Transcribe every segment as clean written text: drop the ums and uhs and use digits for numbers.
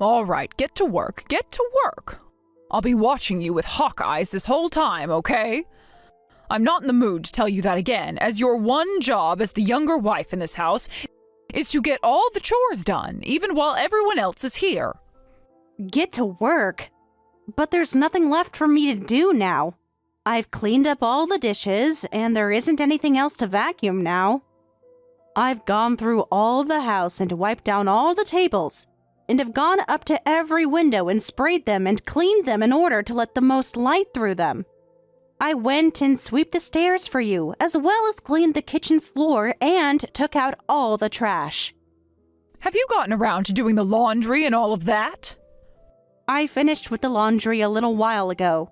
All right, get to work, get to work. I'll be watching you with hawk eyes this whole time, okay? I'm not in the mood to tell you that again, as your one job as the younger wife in this house is to get all the chores done, even while everyone else is here. Get to work? But there's nothing left for me to do now. I've cleaned up all the dishes, and there isn't anything else to vacuum now. I've gone through all the house and wiped down all the tables, and have gone up to every window and sprayed them and cleaned them in order to let the most light through them. I went and swept the stairs for you, as well as cleaned the kitchen floor and took out all the trash. Have you gotten around to doing the laundry and all of that? I finished with the laundry a little while ago.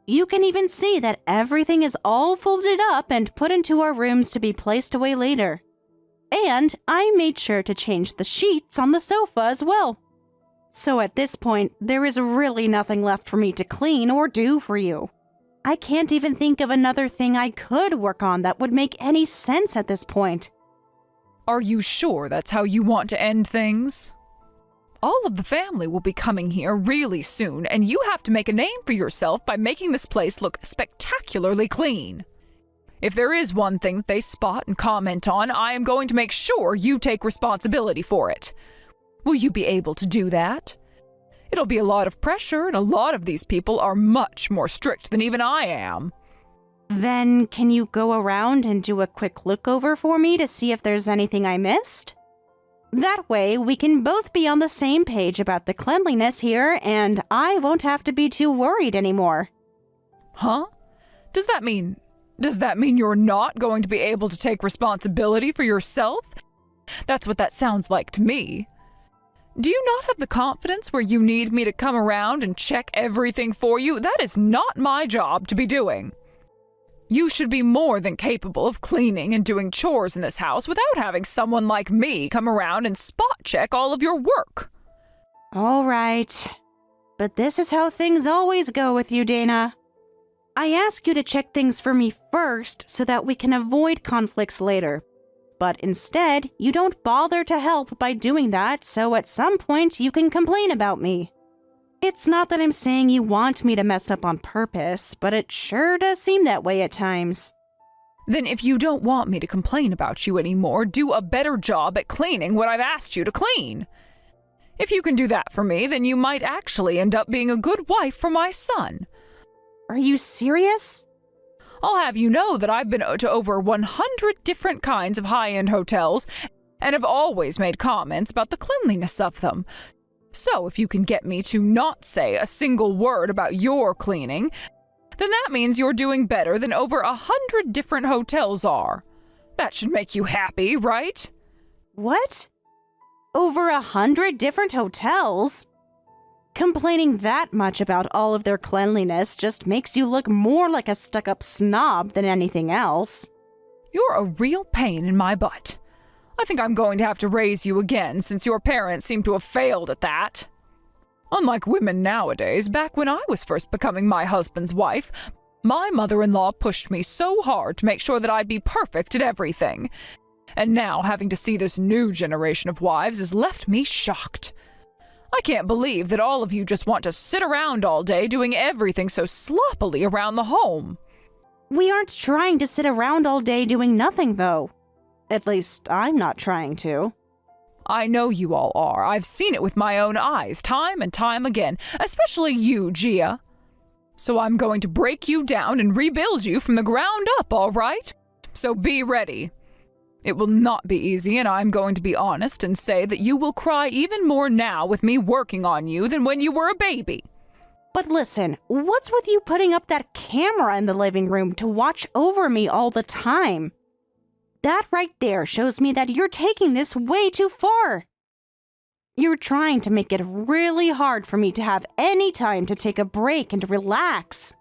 You can even see that everything is all folded up and put into our rooms to be placed away later. And I made sure to change the sheets on the sofa as well. So at this point, there is really nothing left for me to clean or do for you. I can't even think of another thing I could work on that would make any sense at this point. Are you sure that's how you want to end things? All of the family will be coming here really soon, and you have to make a name for yourself by making this place look spectacularly clean. If there is one thing that they spot and comment on, I am going to make sure you take responsibility for it. Will you be able to do that? It'll be a lot of pressure, and a lot of these people are much more strict than even I am. Then can you go around and do a quick look over for me to see if there's anything I missed? That way, we can both be on the same page about the cleanliness here, and I won't have to be too worried anymore. Huh? Does that mean you're not going to be able to take responsibility for yourself? That's what that sounds like to me. Do you not have the confidence where you need me to come around and check everything for you? That is not my job to be doing. You should be more than capable of cleaning and doing chores in this house without having someone like me come around and spot check all of your work. All right. But this is how things always go with you, Dana. I ask you to check things for me first so that we can avoid conflicts later. But instead, you don't bother to help by doing that, so at some point you can complain about me. It's not that I'm saying you want me to mess up on purpose, but it sure does seem that way at times. Then if you don't want me to complain about you anymore, do a better job at cleaning what I've asked you to clean. If you can do that for me, then you might actually end up being a good wife for my son. Are you serious? I'll have you know that I've been to over 100 different kinds of high-end hotels and have always made comments about the cleanliness of them. So if you can get me to not say a single word about your cleaning, then that means you're doing better than over 100 different hotels are. That should make you happy, right? What? Over 100 different hotels? Complaining that much about all of their cleanliness just makes you look more like a stuck-up snob than anything else. You're a real pain in my butt. I think I'm going to have to raise you again since your parents seem to have failed at that. Unlike women nowadays, back when I was first becoming my husband's wife, my mother-in-law pushed me so hard to make sure that I'd be perfect at everything. And now having to see this new generation of wives has left me shocked. I can't believe that all of you just want to sit around all day doing everything so sloppily around the home. We aren't trying to sit around all day doing nothing, though. At least, I'm not trying to. I know you all are. I've seen it with my own eyes, time and time again, especially you, Gia. So I'm going to break you down and rebuild you from the ground up, all right? So be ready. It will not be easy, and I'm going to be honest and say that you will cry even more now with me working on you than when you were a baby. But listen, what's with you putting up that camera in the living room to watch over me all the time? That right there shows me that you're taking this way too far. You're trying to make it really hard for me to have any time to take a break and relax.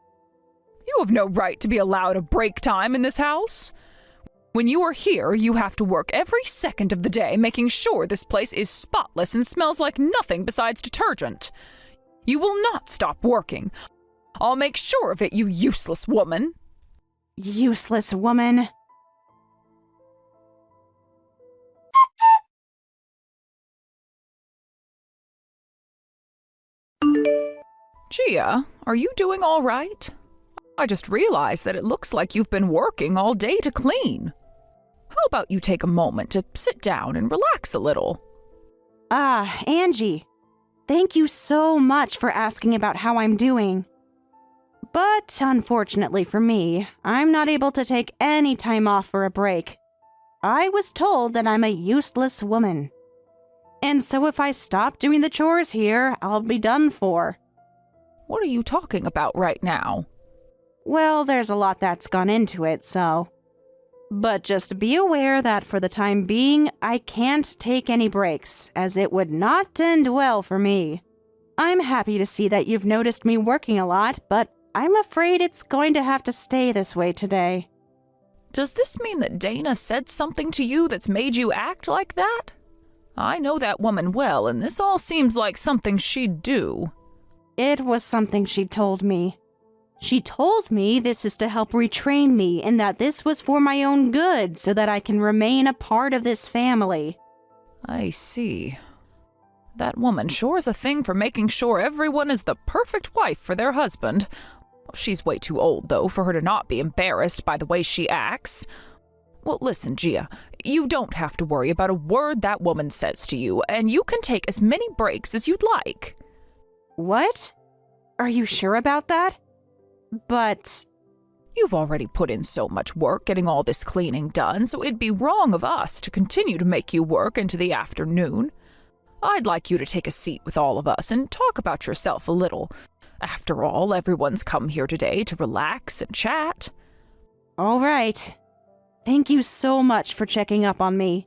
You have no right to be allowed a break time in this house. When you are here, you have to work every second of the day making sure this place is spotless and smells like nothing besides detergent. You will not stop working. I'll make sure of it, you useless woman. Useless woman. Gia, are you doing all right? I just realized that it looks like you've been working all day to clean. How about you take a moment to sit down and relax a little? Angie, thank you so much for asking about how I'm doing. But unfortunately for me, I'm not able to take any time off for a break. I was told that I'm a useless woman. And so if I stop doing the chores here, I'll be done for. What are you talking about right now? Well, there's a lot that's gone into it, so... But just be aware that for the time being, I can't take any breaks, as it would not end well for me. I'm happy to see that you've noticed me working a lot, but I'm afraid it's going to have to stay this way today. Does this mean that Dana said something to you that's made you act like that? I know that woman well, and this all seems like something she'd do. It was something she told me. She told me this is to help retrain me and that this was for my own good so that I can remain a part of this family. I see. That woman sure is a thing for making sure everyone is the perfect wife for their husband. She's way too old, though, for her to not be embarrassed by the way she acts. Well, listen, Gia, you don't have to worry about a word that woman says to you, and you can take as many breaks as you'd like. What? Are you sure about that? But... You've already put in so much work getting all this cleaning done, so it'd be wrong of us to continue to make you work into the afternoon. I'd like you to take a seat with all of us and talk about yourself a little. After all, everyone's come here today to relax and chat. All right. Thank you so much for checking up on me.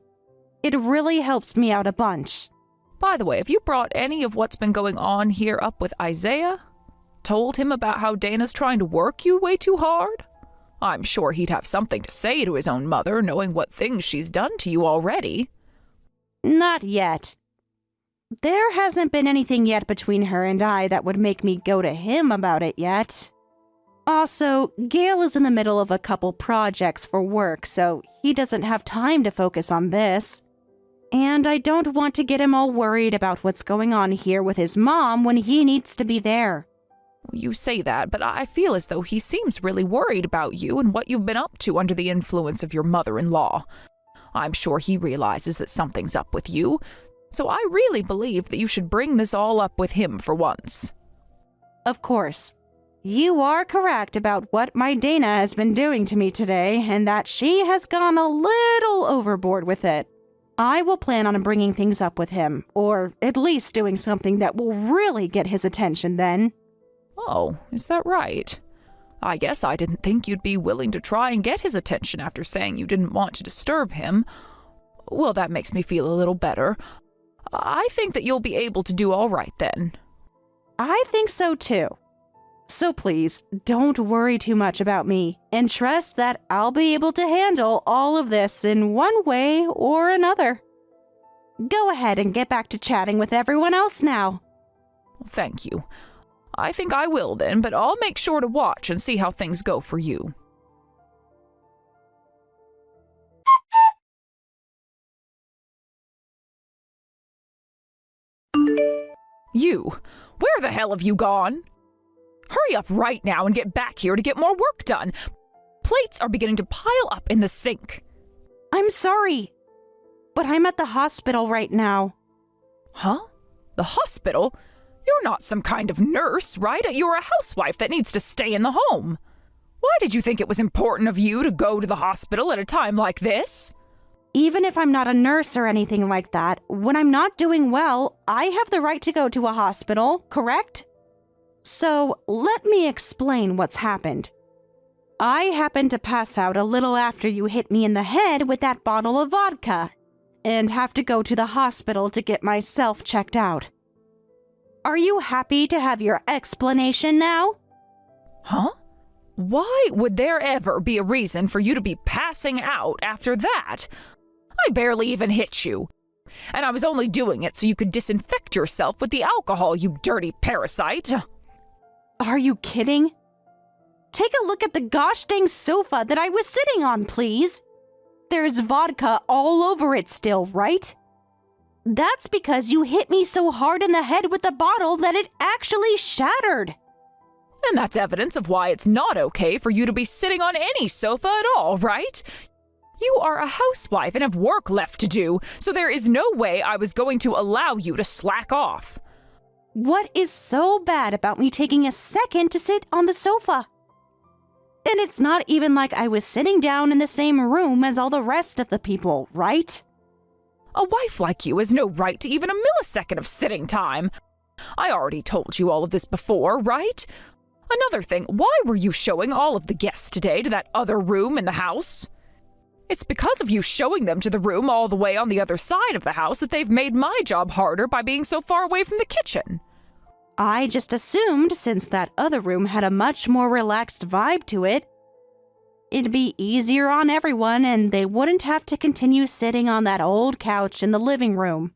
It really helps me out a bunch. By the way, have you brought any of what's been going on here up with Isaiah? Told him about how Dana's trying to work you way too hard? I'm sure he'd have something to say to his own mother, knowing what things she's done to you already. Not yet. There hasn't been anything yet between her and I that would make me go to him about it yet. Also, Gale is in the middle of a couple projects for work, so he doesn't have time to focus on this. And I don't want to get him all worried about what's going on here with his mom when he needs to be there. You say that, but I feel as though he seems really worried about you and what you've been up to under the influence of your mother-in-law. I'm sure he realizes that something's up with you, so I really believe that you should bring this all up with him for once. Of course. You are correct about what my Dana has been doing to me today, and that she has gone a little overboard with it. I will plan on bringing things up with him, or at least doing something that will really get his attention then. Oh, is that right? I guess I didn't think you'd be willing to try and get his attention after saying you didn't want to disturb him. Well, that makes me feel a little better. I think that you'll be able to do all right then. I think so too. So please, don't worry too much about me, and trust that I'll be able to handle all of this in one way or another. Go ahead and get back to chatting with everyone else now. Thank you. I think I will then, but I'll make sure to watch and see how things go for you. You! Where the hell have you gone? Hurry up right now and get back here to get more work done. Plates are beginning to pile up in the sink. I'm sorry, but I'm at the hospital right now. Huh? The hospital? You're not some kind of nurse, right? You're a housewife that needs to stay in the home. Why did you think it was important of you to go to the hospital at a time like this? Even if I'm not a nurse or anything like that, when I'm not doing well, I have the right to go to a hospital, correct? So, let me explain what's happened. I happened to pass out a little after you hit me in the head with that bottle of vodka, and have to go to the hospital to get myself checked out. Are you happy to have your explanation now? Huh? Why would there ever be a reason for you to be passing out after that? I barely even hit you. And I was only doing it so you could disinfect yourself with the alcohol, you dirty parasite. Are you kidding? Take a look at the gosh dang sofa that I was sitting on, please. There's vodka all over it still, right? That's because you hit me so hard in the head with the bottle that it actually shattered. And that's evidence of why it's not okay for you to be sitting on any sofa at all, right? You are a housewife and have work left to do, so there is no way I was going to allow you to slack off. What is so bad about me taking a second to sit on the sofa? And it's not even like I was sitting down in the same room as all the rest of the people, right? A wife like you has no right to even a millisecond of sitting time. I already told you all of this before, right? Another thing, why were you showing all of the guests today to that other room in the house? It's because of you showing them to the room all the way on the other side of the house that they've made my job harder by being so far away from the kitchen. I just assumed since that other room had a much more relaxed vibe to it, it'd be easier on everyone and they wouldn't have to continue sitting on that old couch in the living room.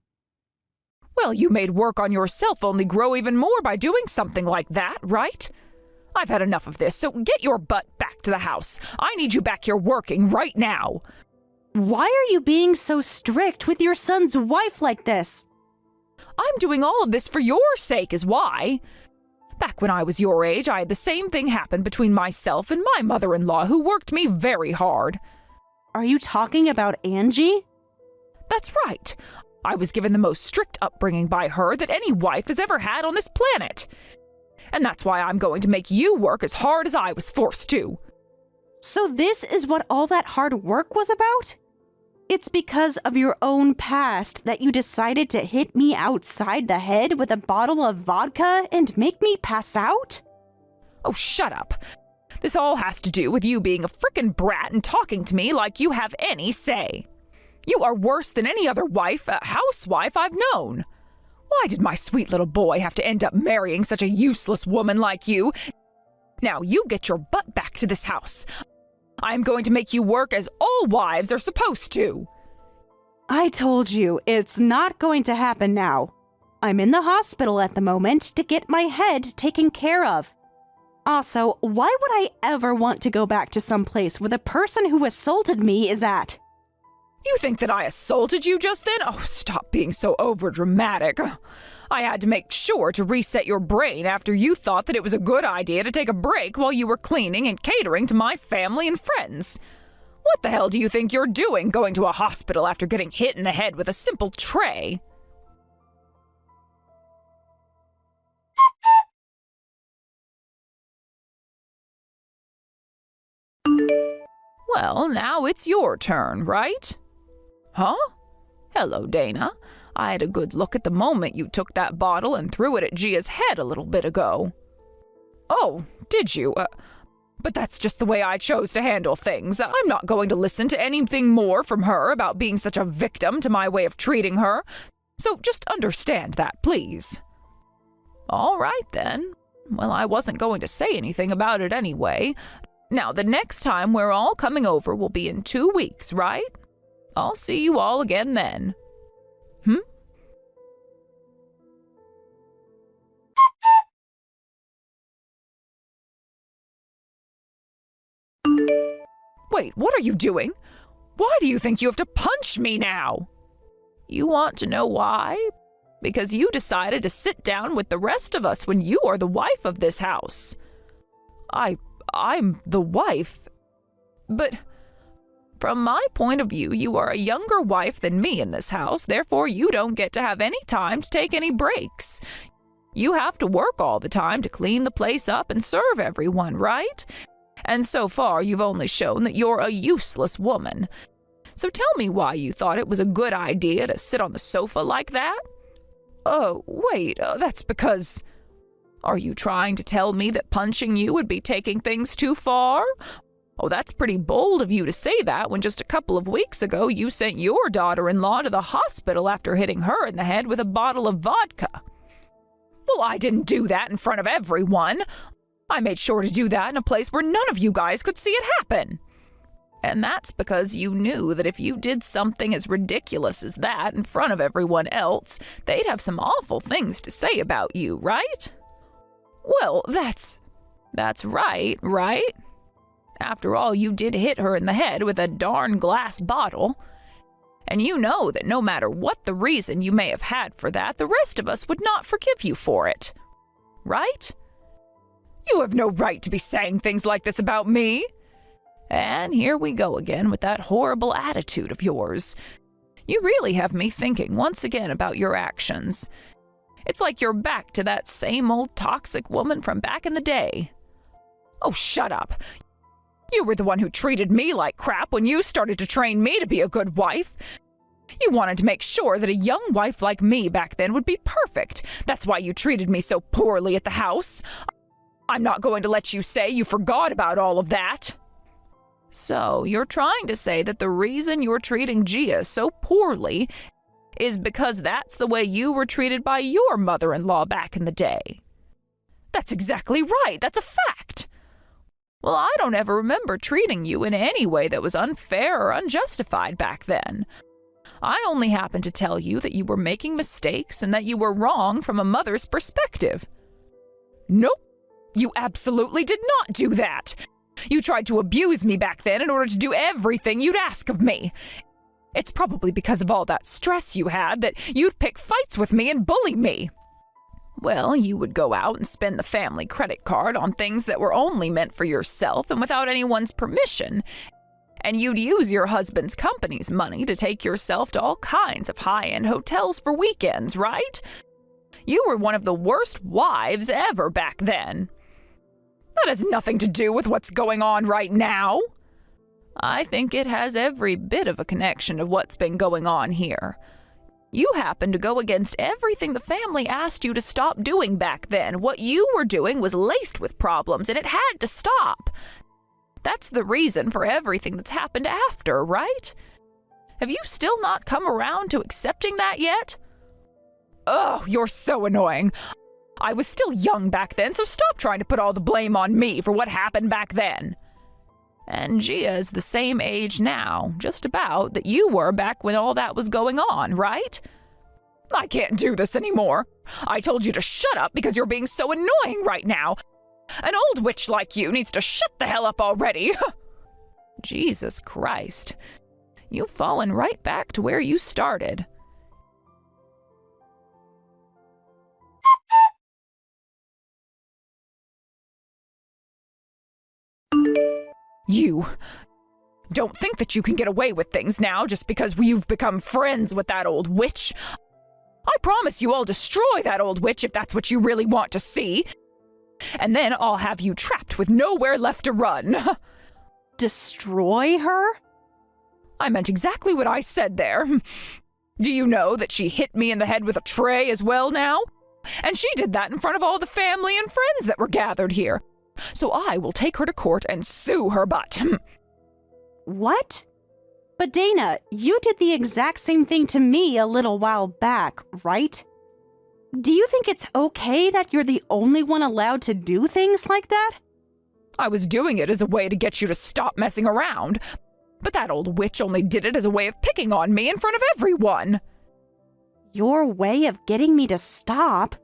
Well, you made work on yourself only grow even more by doing something like that, right? I've had enough of this, so get your butt back to the house. I need you back here working right now. Why are you being so strict with your son's wife like this? I'm doing all of this for your sake is why. Back when I was your age, I had the same thing happen between myself and my mother-in-law, who worked me very hard. Are you talking about Angie? That's right. I was given the most strict upbringing by her that any wife has ever had on this planet. And that's why I'm going to make you work as hard as I was forced to. So this is what all that hard work was about? It's because of your own past that you decided to hit me outside the head with a bottle of vodka and make me pass out? Oh, shut up. This all has to do with you being a frickin' brat and talking to me like you have any say. You are worse than any other wife, housewife I've known. Why did my sweet little boy have to end up marrying such a useless woman like you? Now you get your butt back to this house. I'm going to make you work as all wives are supposed to. I told you, it's not going to happen now. I'm in the hospital at the moment to get my head taken care of. Also, why would I ever want to go back to some place where the person who assaulted me is at? You think that I assaulted you just then? Oh, stop being so overdramatic. I had to make sure to reset your brain after you thought that it was a good idea to take a break while you were cleaning and catering to my family and friends. What the hell do you think you're doing going to a hospital after getting hit in the head with a simple tray? Well, now it's your turn, right? Huh? Hello, Dana. I had a good look at the moment you took that bottle and threw it at Gia's head a little bit ago. Oh, did you? But that's just the way I chose to handle things. I'm not going to listen to anything more from her about being such a victim to my way of treating her. So just understand that, please. All right, then. Well, I wasn't going to say anything about it anyway. Now, the next time we're all coming over will be in 2 weeks, right? I'll see you all again then. Wait, what are you doing? Why do you think you have to punch me now? You want to know why? Because you decided to sit down with the rest of us when you are the wife of this house. I'm the wife. But from my point of view, you are a younger wife than me in this house, therefore you don't get to have any time to take any breaks. You have to work all the time to clean the place up and serve everyone, right? And so far, you've only shown that you're a useless woman. So tell me why you thought it was a good idea to sit on the sofa like that? Oh, wait, that's because... Are you trying to tell me that punching you would be taking things too far? Oh, that's pretty bold of you to say that when just a couple of weeks ago you sent your daughter-in-law to the hospital after hitting her in the head with a bottle of vodka. Well, I didn't do that in front of everyone. I made sure to do that in a place where none of you guys could see it happen. And that's because you knew that if you did something as ridiculous as that in front of everyone else, they'd have some awful things to say about you, right? Well, that's right, right? After all, you did hit her in the head with a darn glass bottle. And you know that no matter what the reason you may have had for that, the rest of us would not forgive you for it. Right? You have no right to be saying things like this about me. And here we go again with that horrible attitude of yours. You really have me thinking once again about your actions. It's like you're back to that same old toxic woman from back in the day. Oh, shut up. You were the one who treated me like crap when you started to train me to be a good wife. You wanted to make sure that a young wife like me back then would be perfect. That's why you treated me so poorly at the house. I'm not going to let you say you forgot about all of that. So, you're trying to say that the reason you're treating Gia so poorly is because that's the way you were treated by your mother-in-law back in the day. That's exactly right. That's a fact. Well, I don't ever remember treating you in any way that was unfair or unjustified back then. I only happened to tell you that you were making mistakes and that you were wrong from a mother's perspective. Nope, you absolutely did not do that. You tried to abuse me back then in order to do everything you'd ask of me. It's probably because of all that stress you had that you'd pick fights with me and bully me. Well, you would go out and spend the family credit card on things that were only meant for yourself and without anyone's permission. And you'd use your husband's company's money to take yourself to all kinds of high-end hotels for weekends, right? You were one of the worst wives ever back then. That has nothing to do with what's going on right now. I think it has every bit of a connection to what's been going on here. You happened to go against everything the family asked you to stop doing back then. What you were doing was laced with problems, and it had to stop. That's the reason for everything that's happened after, right? Have you still not come around to accepting that yet? Oh, you're so annoying. I was still young back then, so stop trying to put all the blame on me for what happened back then. And Gia is the same age now, just about, that you were back when all that was going on, right? I can't do this anymore. I told you to shut up because you're being so annoying right now. An old witch like you needs to shut the hell up already. Jesus Christ. You've fallen right back to where you started. You don't think that you can get away with things now just because you've become friends with that old witch. I promise you I'll destroy that old witch if that's what you really want to see. And then I'll have you trapped with nowhere left to run. Destroy her? I meant exactly what I said there. Do you know that she hit me in the head with a tray as well now? And she did that in front of all the family and friends that were gathered here. So I will take her to court and sue her butt. What? But Dana, you did the exact same thing to me a little while back, right? Do you think it's okay that you're the only one allowed to do things like that? I was doing it as a way to get you to stop messing around. But that old witch only did it as a way of picking on me in front of everyone. Your way of getting me to stop?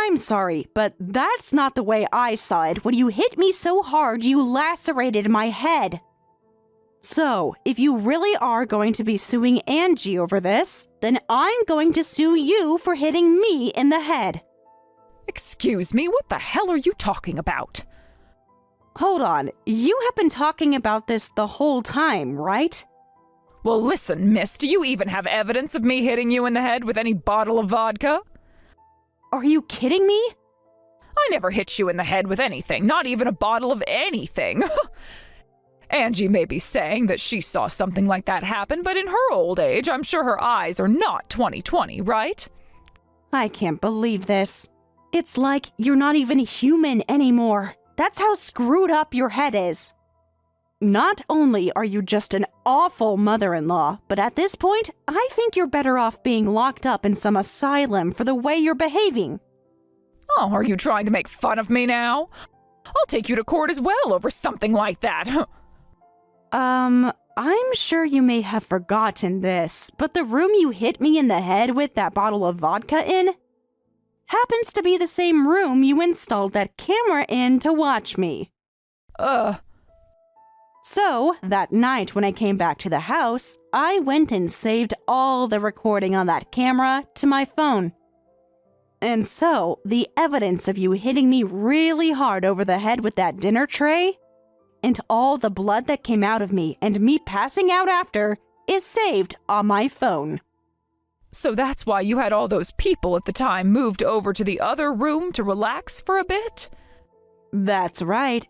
I'm sorry, but that's not the way I saw it when you hit me so hard you lacerated my head. So, if you really are going to be suing Angie over this, then I'm going to sue you for hitting me in the head. Excuse me, what the hell are you talking about? Hold on, you have been talking about this the whole time, right? Well, listen, miss, do you even have evidence of me hitting you in the head with any bottle of vodka? Are you kidding me? I never hit you in the head with anything, not even a bottle of anything. Angie may be saying that she saw something like that happen, but in her old age, I'm sure her eyes are not 20/20, right? I can't believe this. It's like you're not even human anymore. That's how screwed up your head is. Not only are you just an awful mother-in-law, but at this point, I think you're better off being locked up in some asylum for the way you're behaving. Oh, are you trying to make fun of me now? I'll take you to court as well over something like that. I'm sure you may have forgotten this, but the room you hit me in the head with that bottle of vodka in happens to be the same room you installed that camera in to watch me. So, that night when I came back to the house, I went and saved all the recording on that camera to my phone. And so, the evidence of you hitting me really hard over the head with that dinner tray, and all the blood that came out of me and me passing out after, is saved on my phone. So that's why you had all those people at the time moved over to the other room to relax for a bit? That's right.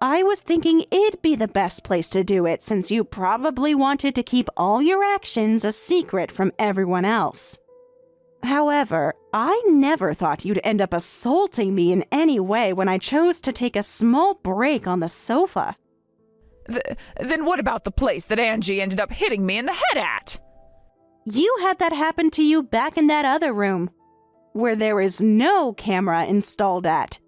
I was thinking it'd be the best place to do it since you probably wanted to keep all your actions a secret from everyone else. However, I never thought you'd end up assaulting me in any way when I chose to take a small break on the sofa. Then what about the place that Angie ended up hitting me in the head at? You had that happen to you back in that other room, where there is no camera installed at.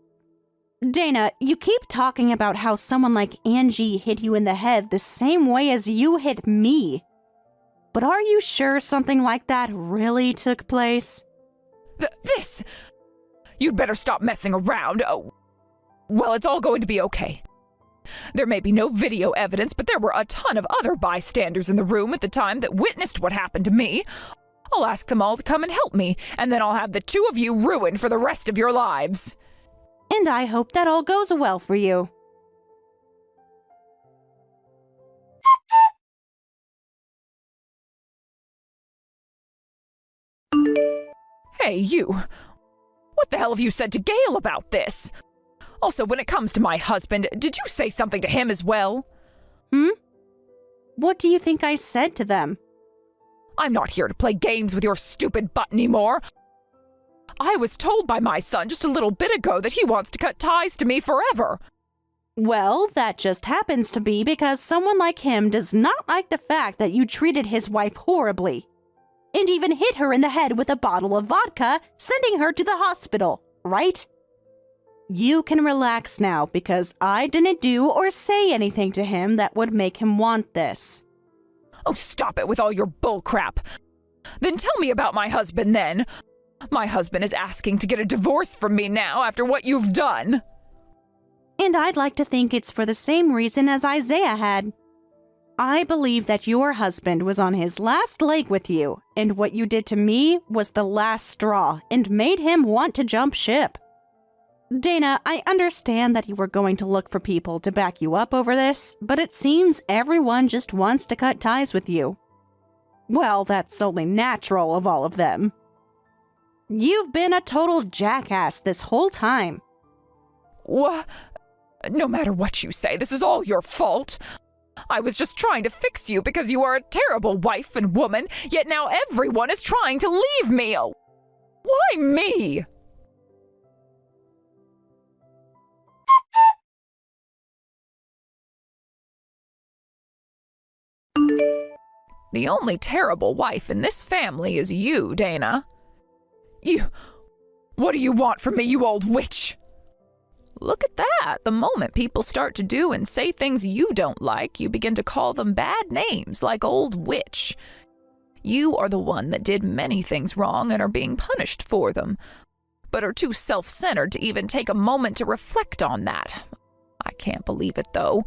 Dana, you keep talking about how someone like Angie hit you in the head the same way as you hit me. But are you sure something like that really took place? This! You'd better stop messing around. Oh, well, it's all going to be okay. There may be no video evidence, but there were a ton of other bystanders in the room at the time that witnessed what happened to me. I'll ask them all to come and help me, and then I'll have the two of you ruined for the rest of your lives. And I hope that all goes well for you. Hey, you. What the hell have you said to Gail about this? Also, when it comes to my husband, did you say something to him as well? What do you think I said to them? I'm not here to play games with your stupid butt anymore. I was told by my son just a little bit ago that he wants to cut ties to me forever. Well, that just happens to be because someone like him does not like the fact that you treated his wife horribly, and even hit her in the head with a bottle of vodka, sending her to the hospital, right? You can relax now because I didn't do or say anything to him that would make him want this. Oh, stop it with all your bullcrap. Then tell me about my husband then. My husband is asking to get a divorce from me now after what you've done. And I'd like to think it's for the same reason as Isaiah had. I believe that your husband was on his last leg with you, and what you did to me was the last straw and made him want to jump ship. Dana, I understand that you were going to look for people to back you up over this, but it seems everyone just wants to cut ties with you. Well, that's only natural of all of them. You've been a total jackass this whole time. What? No matter what you say, this is all your fault. I was just trying to fix you because you are a terrible wife and woman, yet now everyone is trying to leave me. Oh, why me? The only terrible wife in this family is you, Dana. What do you want from me, you old witch? Look at that. The moment people start to do and say things you don't like, you begin to call them bad names, like old witch. You are the one that did many things wrong and are being punished for them, but are too self-centered to even take a moment to reflect on that. I can't believe it, though.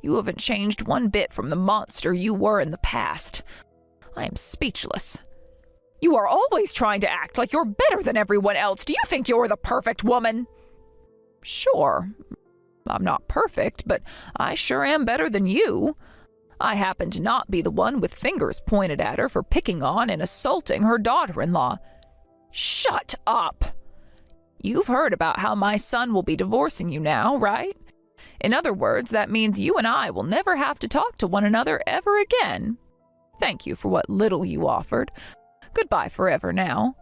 You haven't changed one bit from the monster you were in the past. I am speechless. You are always trying to act like you're better than everyone else. Do you think you're the perfect woman? Sure, I'm not perfect, but I sure am better than you. I happen to not be the one with fingers pointed at her for picking on and assaulting her daughter-in-law. Shut up! You've heard about how my son will be divorcing you now, right? In other words, that means you and I will never have to talk to one another ever again. Thank you for what little you offered. Goodbye forever now.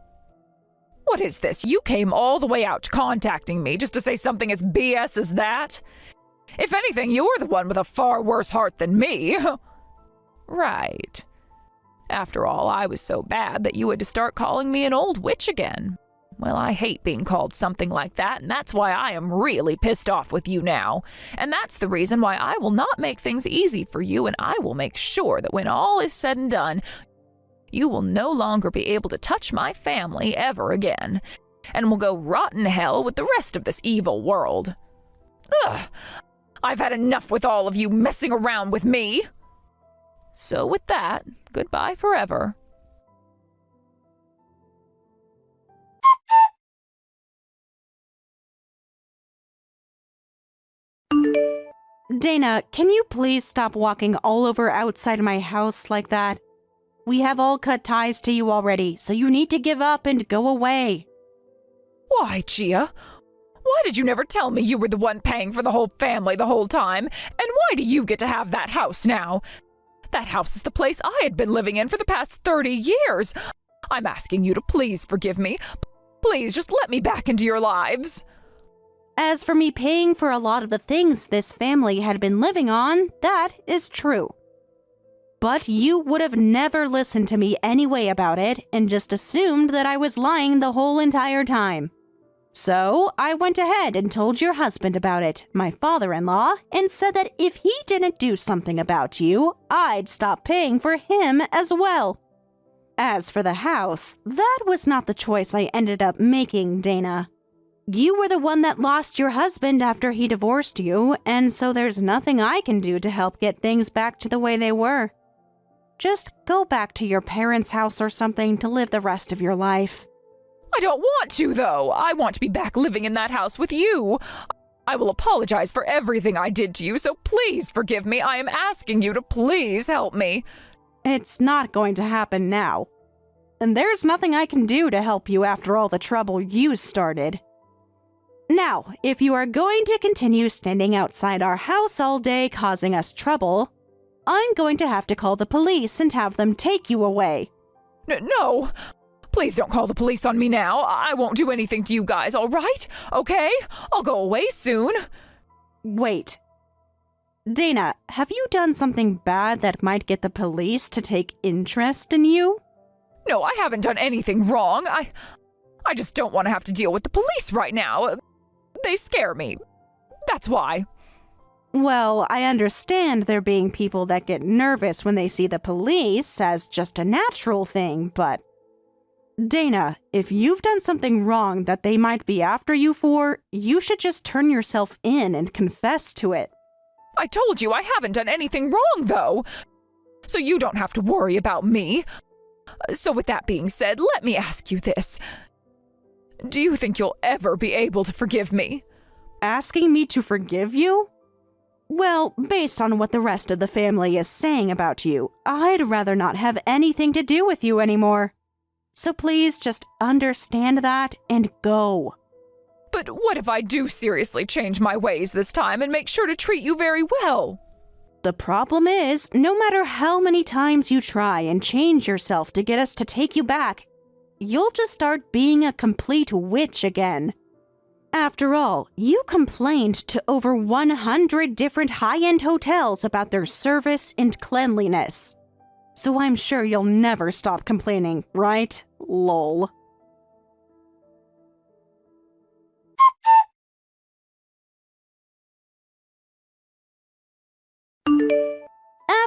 What is this? You came all the way out contacting me just to say something as BS as that? If anything, you're the one with a far worse heart than me. Right. After all, I was so bad that you had to start calling me an old witch again. Well, I hate being called something like that, and that's why I am really pissed off with you now. And that's the reason why I will not make things easy for you, and I will make sure that when all is said and done, you will no longer be able to touch my family ever again, and will go rot in hell with the rest of this evil world. Ugh! I've had enough with all of you messing around with me. So with that, goodbye forever. Dana, can you please stop walking all over outside my house like that? We have all cut ties to you already, so you need to give up and go away. Why, Gia? Why did you never tell me you were the one paying for the whole family the whole time? And why do you get to have that house now? That house is the place I had been living in for the past 30 years. I'm asking you to please forgive me. Please just let me back into your lives. As for me paying for a lot of the things this family had been living on, that is true. But you would have never listened to me anyway about it and just assumed that I was lying the whole entire time. So I went ahead and told your husband about it, my father-in-law, and said that if he didn't do something about you, I'd stop paying for him as well. As for the house, that was not the choice I ended up making, Dana. You were the one that lost your husband after he divorced you, and so there's nothing I can do to help get things back to the way they were. Just go back to your parents' house or something to live the rest of your life. I don't want to, though. I want to be back living in that house with you. I will apologize for everything I did to you, so please forgive me. I am asking you to please help me. It's not going to happen now. And there's nothing I can do to help you after all the trouble you started. Now, if you are going to continue standing outside our house all day causing us trouble, I'm going to have to call the police and have them take you away. No, please don't call the police on me now. I won't do anything to you guys, all right? Okay? I'll go away soon. Wait. Dana, have you done something bad that might get the police to take interest in you? No, I haven't done anything wrong. I just don't want to have to deal with the police right now. They scare me. That's why. Well, I understand there being people that get nervous when they see the police as just a natural thing, but... Dana, if you've done something wrong that they might be after you for, you should just turn yourself in and confess to it. I told you I haven't done anything wrong, though. So you don't have to worry about me. So with that being said, let me ask you this. Do you think you'll ever be able to forgive me? Asking me to forgive you? Well, based on what the rest of the family is saying about you, I'd rather not have anything to do with you anymore. So please just understand that and go. But what if I do seriously change my ways this time and make sure to treat you very well? The problem is, no matter how many times you try and change yourself to get us to take you back, you'll just start being a complete witch again. After all, you complained to over 100 different high-end hotels about their service and cleanliness. So I'm sure you'll never stop complaining, right? Lol.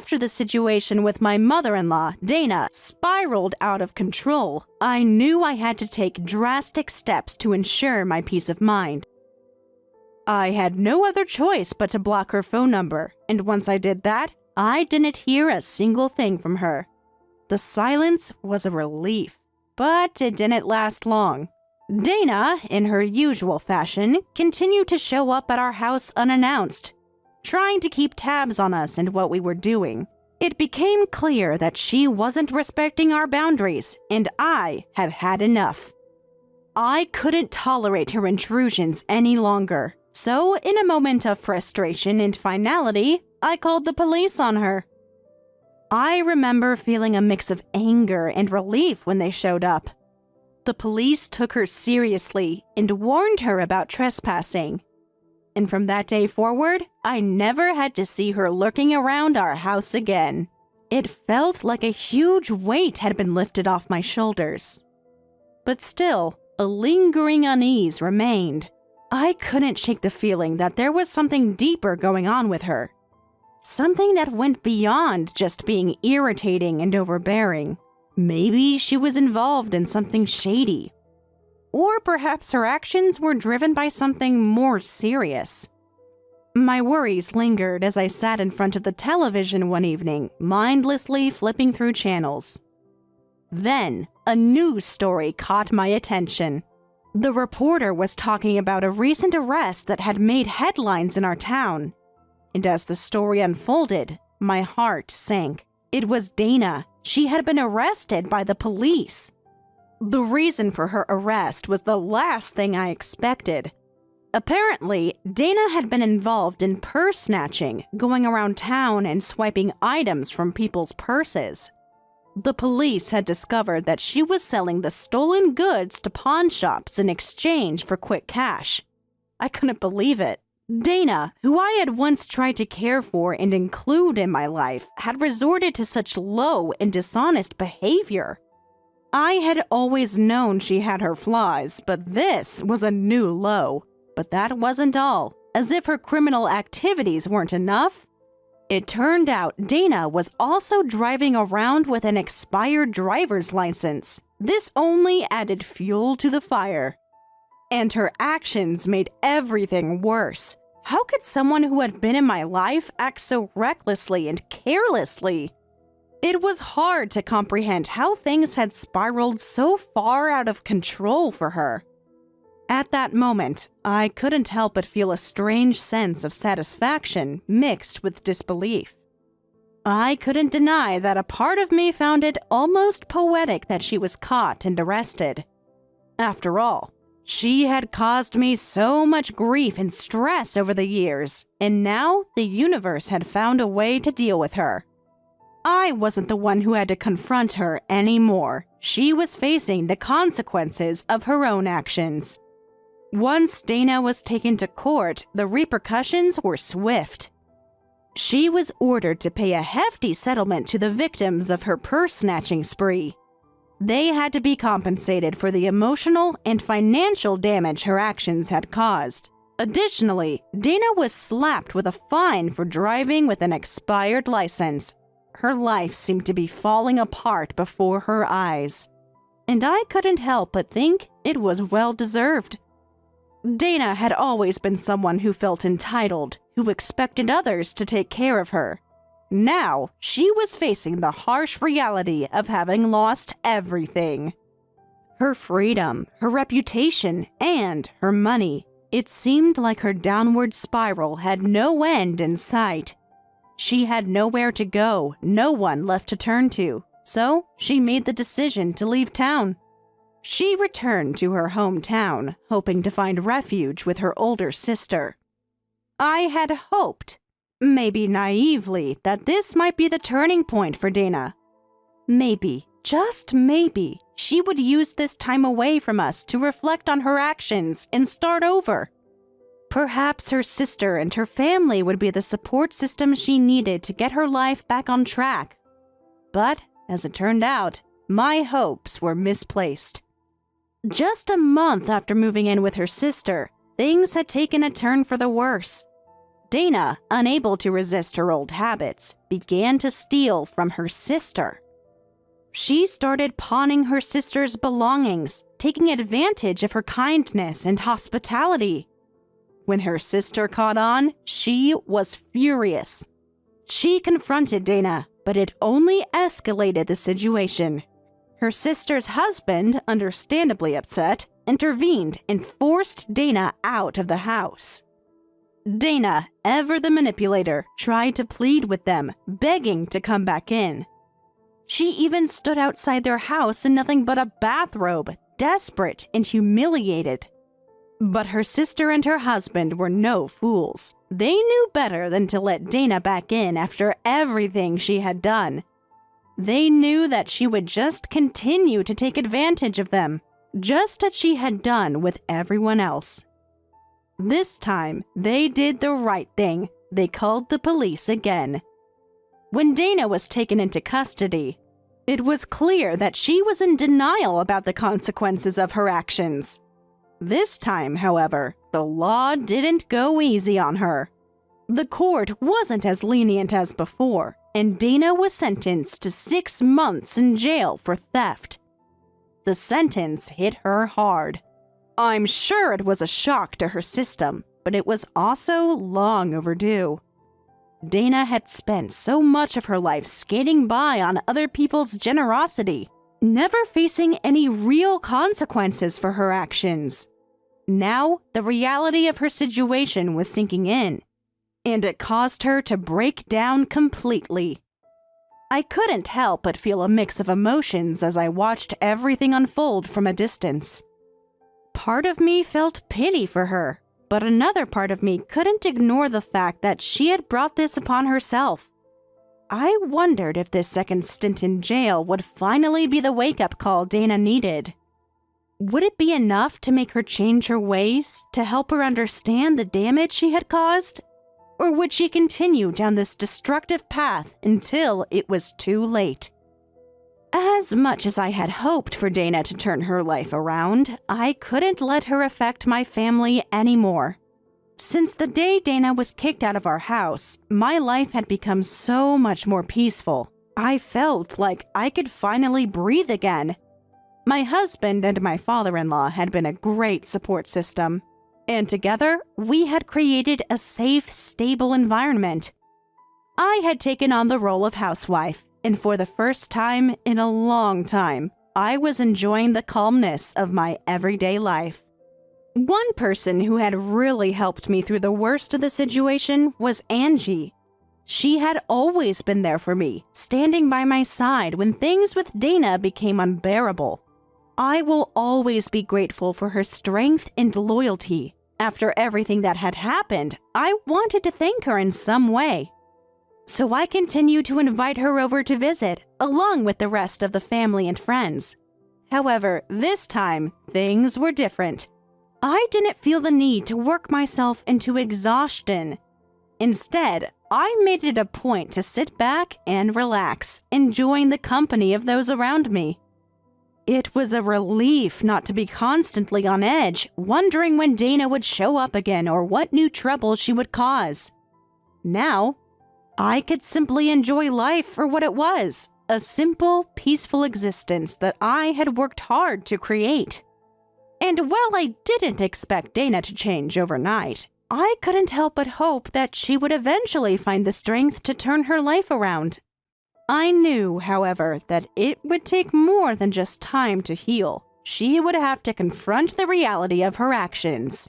After the situation with my mother-in-law, Dana, spiraled out of control, I knew I had to take drastic steps to ensure my peace of mind. I had no other choice but to block her phone number, and once I did that, I didn't hear a single thing from her. The silence was a relief, but it didn't last long. Dana, in her usual fashion, continued to show up at our house unannounced, trying to keep tabs on us and what we were doing. It became clear that she wasn't respecting our boundaries, and I had had enough. I couldn't tolerate her intrusions any longer, so in a moment of frustration and finality, I called the police on her. I remember feeling a mix of anger and relief when they showed up. The police took her seriously and warned her about trespassing. And from that day forward, I never had to see her lurking around our house again. It felt like a huge weight had been lifted off my shoulders. But still, a lingering unease remained. I couldn't shake the feeling that there was something deeper going on with her. Something that went beyond just being irritating and overbearing. Maybe she was involved in something shady. Or perhaps her actions were driven by something more serious. My worries lingered as I sat in front of the television one evening, mindlessly flipping through channels. Then, a news story caught my attention. The reporter was talking about a recent arrest that had made headlines in our town. And as the story unfolded, my heart sank. It was Dana. She had been arrested by the police. The reason for her arrest was the last thing I expected. Apparently, Dana had been involved in purse snatching, going around town and swiping items from people's purses. The police had discovered that she was selling the stolen goods to pawn shops in exchange for quick cash. I couldn't believe it. Dana, who I had once tried to care for and include in my life, had resorted to such low and dishonest behavior. I had always known she had her flaws, but this was a new low. But that wasn't all. As if her criminal activities weren't enough, it turned out Dana was also driving around with an expired driver's license. This only added fuel to the fire. And her actions made everything worse. How could someone who had been in my life act so recklessly and carelessly? It was hard to comprehend how things had spiraled so far out of control for her. At that moment, I couldn't help but feel a strange sense of satisfaction mixed with disbelief. I couldn't deny that a part of me found it almost poetic that she was caught and arrested. After all, she had caused me so much grief and stress over the years, and now the universe had found a way to deal with her. I wasn't the one who had to confront her anymore. She was facing the consequences of her own actions. Once Dana was taken to court, the repercussions were swift. She was ordered to pay a hefty settlement to the victims of her purse-snatching spree. They had to be compensated for the emotional and financial damage her actions had caused. Additionally, Dana was slapped with a fine for driving with an expired license. Her life seemed to be falling apart before her eyes. And I couldn't help but think it was well-deserved. Dana had always been someone who felt entitled, who expected others to take care of her. Now, she was facing the harsh reality of having lost everything. Her freedom, her reputation, and her money. It seemed like her downward spiral had no end in sight. She had nowhere to go, no one left to turn to, so she made the decision to leave town. She returned to her hometown, hoping to find refuge with her older sister. I had hoped, maybe naively, that this might be the turning point for Dana. Maybe, just maybe, she would use this time away from us to reflect on her actions and start over. Perhaps her sister and her family would be the support system she needed to get her life back on track. But, as it turned out, my hopes were misplaced. Just a month after moving in with her sister, things had taken a turn for the worse. Dana, unable to resist her old habits, began to steal from her sister. She started pawning her sister's belongings, taking advantage of her kindness and hospitality. When her sister caught on, she was furious. She confronted Dana, but it only escalated the situation. Her sister's husband, understandably upset, intervened and forced Dana out of the house. Dana, ever the manipulator, tried to plead with them, begging to come back in. She even stood outside their house in nothing but a bathrobe, desperate and humiliated. But her sister and her husband were no fools. They knew better than to let Dana back in after everything she had done. They knew that she would just continue to take advantage of them, just as she had done with everyone else. This time, they did the right thing. They called the police again. When Dana was taken into custody, it was clear that she was in denial about the consequences of her actions. This time, however, the law didn't go easy on her. The court wasn't as lenient as before, and Dana was sentenced to 6 months in jail for theft. The sentence hit her hard. I'm sure it was a shock to her system, but it was also long overdue. Dana had spent so much of her life skating by on other people's generosity, never facing any real consequences for her actions. Now, the reality of her situation was sinking in, and it caused her to break down completely. I couldn't help but feel a mix of emotions as I watched everything unfold from a distance. Part of me felt pity for her, but another part of me couldn't ignore the fact that she had brought this upon herself. I wondered if this second stint in jail would finally be the wake-up call Dana needed. Would it be enough to make her change her ways, to help her understand the damage she had caused? Or would she continue down this destructive path until it was too late? As much as I had hoped for Dana to turn her life around, I couldn't let her affect my family anymore. Since the day Dana was kicked out of our house, my life had become so much more peaceful. I felt like I could finally breathe again. My husband and my father-in-law had been a great support system, and together we had created a safe, stable environment. I had taken on the role of housewife, and for the first time in a long time, I was enjoying the calmness of my everyday life. One person who had really helped me through the worst of the situation was Angie. She had always been there for me, standing by my side when things with Dana became unbearable. I will always be grateful for her strength and loyalty. After everything that had happened, I wanted to thank her in some way. So I continued to invite her over to visit, along with the rest of the family and friends. However, this time, things were different. I didn't feel the need to work myself into exhaustion. Instead, I made it a point to sit back and relax, enjoying the company of those around me. It was a relief not to be constantly on edge, wondering when Dana would show up again or what new trouble she would cause. Now, I could simply enjoy life for what it was, a simple, peaceful existence that I had worked hard to create. And while I didn't expect Dana to change overnight, I couldn't help but hope that she would eventually find the strength to turn her life around. I knew, however, that it would take more than just time to heal. She would have to confront the reality of her actions.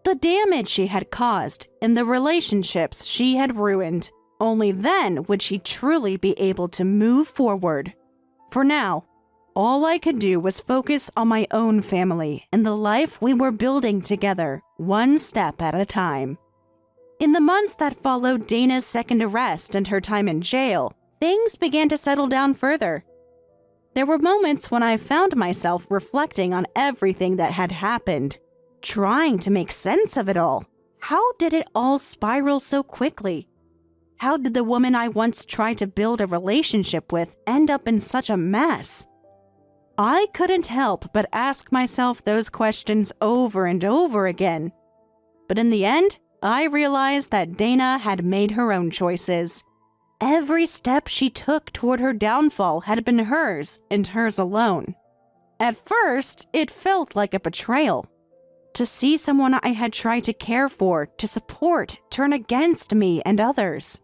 The damage she had caused and the relationships she had ruined. Only then would she truly be able to move forward. For now, all I could do was focus on my own family and the life we were building together, one step at a time. In the months that followed Dana's second arrest and her time in jail, things began to settle down further. There were moments when I found myself reflecting on everything that had happened, trying to make sense of it all. How did it all spiral so quickly? How did the woman I once tried to build a relationship with end up in such a mess? I couldn't help but ask myself those questions over and over again. But in the end, I realized that Dana had made her own choices. Every step she took toward her downfall had been hers and hers alone. At first, it felt like a betrayal. To see someone I had tried to care for, to support, turn against me and others.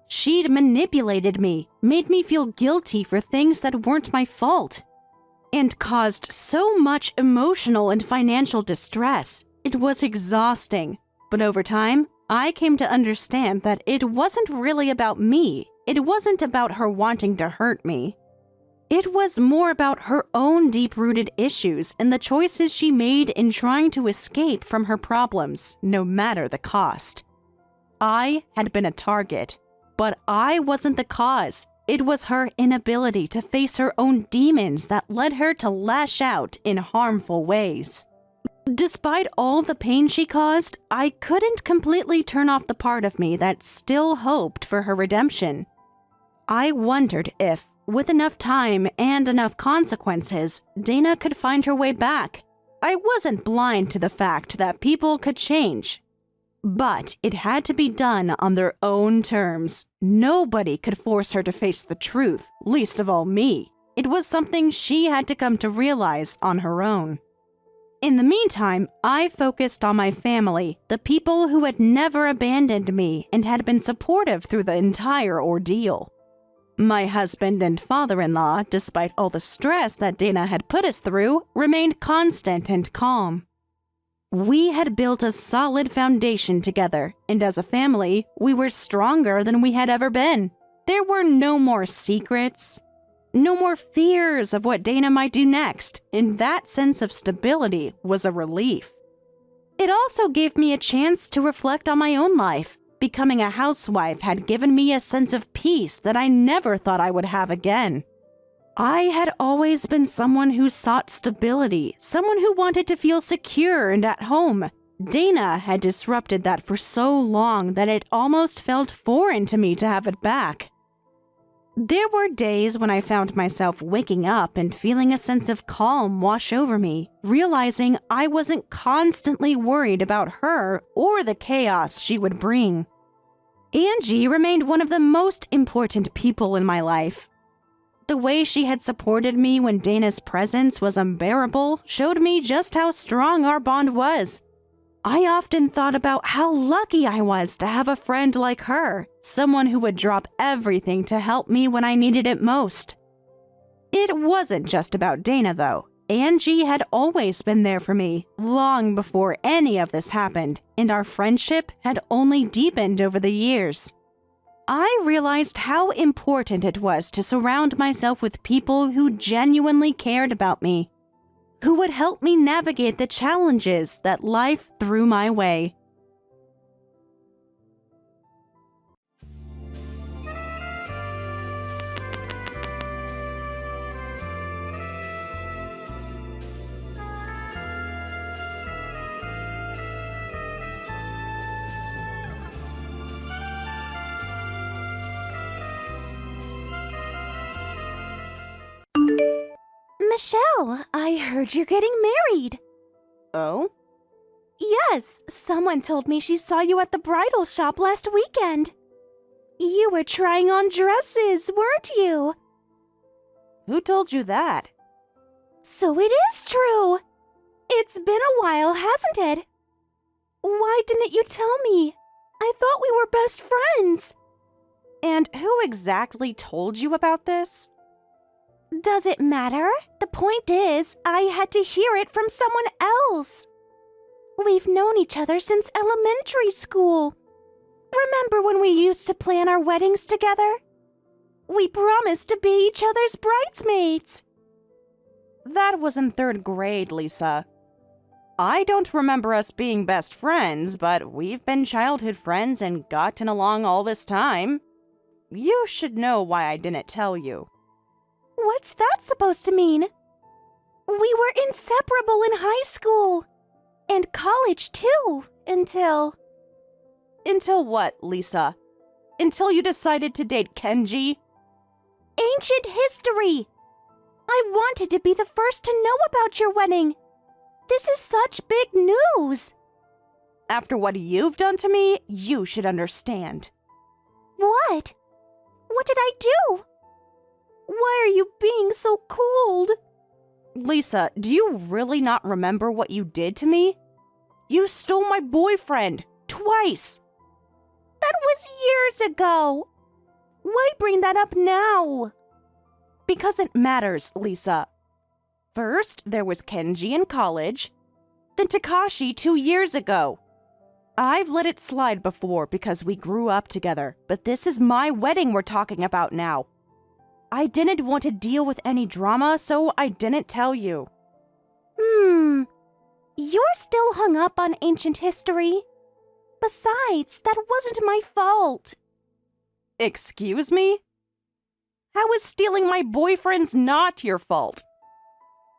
She'd manipulated me, made me feel guilty for things that weren't my fault, and caused so much emotional and financial distress. It was exhausting, but over time, I came to understand that it wasn't really about me. It wasn't about her wanting to hurt me. It was more about her own deep-rooted issues and the choices she made in trying to escape from her problems, no matter the cost. I had been a target, but I wasn't the cause. It was her inability to face her own demons that led her to lash out in harmful ways. Despite all the pain she caused, I couldn't completely turn off the part of me that still hoped for her redemption. I wondered if, with enough time and enough consequences, Dana could find her way back. I wasn't blind to the fact that people could change. But it had to be done on their own terms. Nobody could force her to face the truth, least of all me. It was something she had to come to realize on her own. In the meantime, I focused on my family, the people who had never abandoned me and had been supportive through the entire ordeal. My husband and father-in-law, despite all the stress that Dana had put us through, remained constant and calm. We had built a solid foundation together, and as a family, we were stronger than we had ever been. There were no more secrets, no more fears of what Dana might do next, and that sense of stability was a relief. It also gave me a chance to reflect on my own life. Becoming a housewife had given me a sense of peace that I never thought I would have again. I had always been someone who sought stability, someone who wanted to feel secure and at home. Dana had disrupted that for so long that it almost felt foreign to me to have it back. There were days when I found myself waking up and feeling a sense of calm wash over me, realizing I wasn't constantly worried about her or the chaos she would bring. Angie remained one of the most important people in my life. The way she had supported me when Dana's presence was unbearable showed me just how strong our bond was. I often thought about how lucky I was to have a friend like her, someone who would drop everything to help me when I needed it most. It wasn't just about Dana, though. Angie had always been there for me, long before any of this happened, and our friendship had only deepened over the years. I realized how important it was to surround myself with people who genuinely cared about me, who would help me navigate the challenges that life threw my way. Michelle, I heard you're getting married. Oh? Yes, someone told me she saw you at the bridal shop last weekend. You were trying on dresses, weren't you? Who told you that? So it is true. It's been a while, hasn't it? Why didn't you tell me? I thought we were best friends. And who exactly told you about this? Does it matter? The point is, I had to hear it from someone else. We've known each other since elementary school. Remember when we used to plan our weddings together? We promised to be each other's bridesmaids. That was in 3rd grade, Lisa. I don't remember us being best friends, but we've been childhood friends and gotten along all this time. You should know why I didn't tell you. What's that supposed to mean? We were inseparable in high school. And college, too, until... Until what, Lisa? Until you decided to date Kenji? Ancient history! I wanted to be the first to know about your wedding. This is such big news. After what you've done to me, you should understand. What? What did I do? Why are you being so cold? Lisa, do you really not remember what you did to me? You stole my boyfriend, twice. That was years ago. Why bring that up now? Because it matters, Lisa. First, there was Kenji in college, then Takashi 2 years ago. I've let it slide before because we grew up together, but this is my wedding we're talking about now. I didn't want to deal with any drama, so I didn't tell you. You're still hung up on ancient history. Besides, that wasn't my fault. Excuse me? How is stealing my boyfriend's not your fault?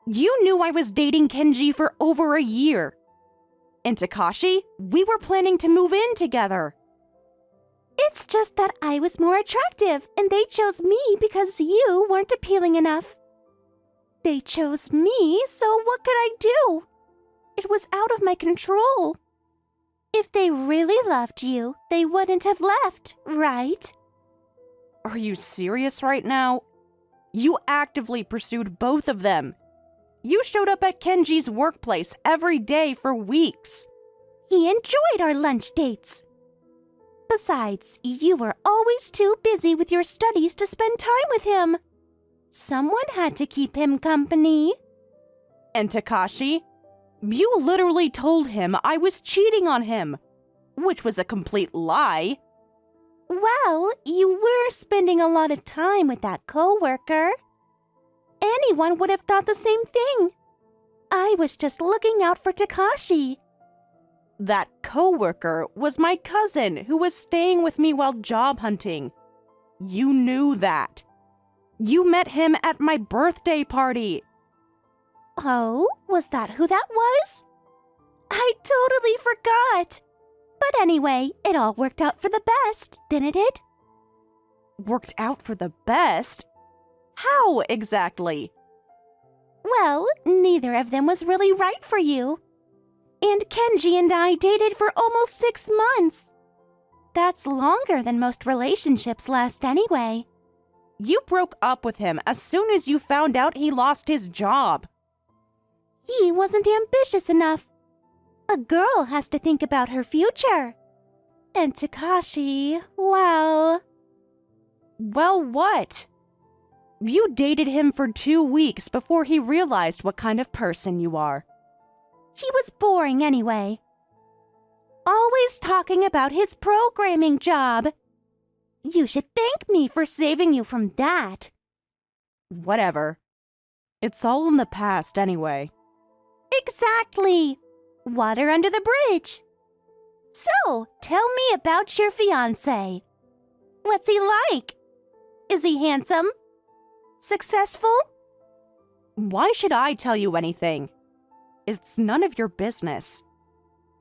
You knew I was dating Kenji for over a year. And Takashi, we were planning to move in together. It's just that I was more attractive, and they chose me because you weren't appealing enough. They chose me, so what could I do? It was out of my control. If they really loved you, they wouldn't have left, right? Are you serious right now? You actively pursued both of them. You showed up at Kenji's workplace every day for weeks. He enjoyed our lunch dates. Besides, you were always too busy with your studies to spend time with him. Someone had to keep him company. And Takashi? You literally told him I was cheating on him, which was a complete lie. Well, you were spending a lot of time with that coworker. Anyone would have thought the same thing. I was just looking out for Takashi. That coworker was my cousin who was staying with me while job hunting. You knew that. You met him at my birthday party. Oh, was that who that was? I totally forgot. But anyway, it all worked out for the best, didn't it? Worked out for the best? How exactly? Well, neither of them was really right for you. And Kenji and I dated for almost 6 months. That's longer than most relationships last anyway. You broke up with him as soon as you found out he lost his job. He wasn't ambitious enough. A girl has to think about her future. And Takashi, well... Well, what? You dated him for 2 weeks before he realized what kind of person you are. He was boring anyway. Always talking about his programming job. You should thank me for saving you from that. Whatever. It's all in the past anyway. Exactly. Water under the bridge. So, tell me about your fiancé. What's he like? Is he handsome? Successful? Why should I tell you anything? It's none of your business.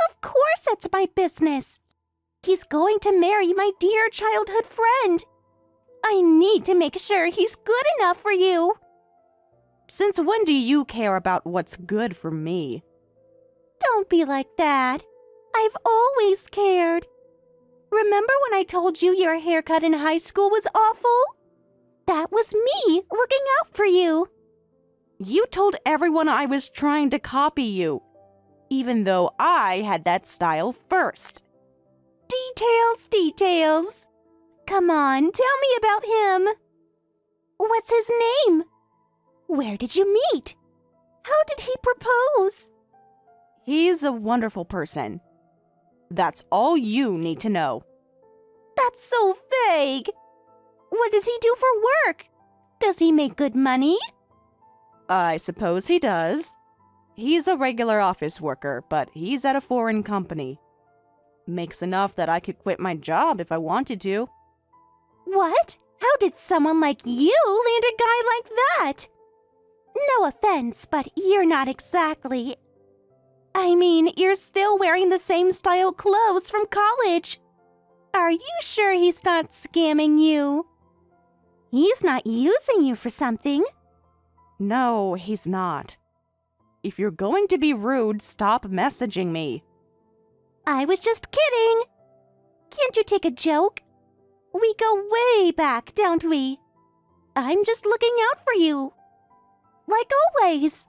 Of course it's my business. He's going to marry my dear childhood friend. I need to make sure he's good enough for you. Since when do you care about what's good for me? Don't be like that. I've always cared. Remember when I told you your haircut in high school was awful? That was me looking out for you. You told everyone I was trying to copy you, even though I had that style first. Details. Come on, tell me about him. What's his name? Where did you meet? How did he propose? He's a wonderful person. That's all you need to know. That's so vague. What does he do for work? Does he make good money? I suppose he does. He's a regular office worker, but he's at a foreign company. Makes enough that I could quit my job if I wanted to. What? How did someone like you land a guy like that? No offense, but you're not exactly... I mean, you're still wearing the same style clothes from college. Are you sure he's not scamming you? He's not using you for something. No, he's not. If you're going to be rude, stop messaging me. I was just kidding. Can't you take a joke? We go way back, don't we? I'm just looking out for you. Like always.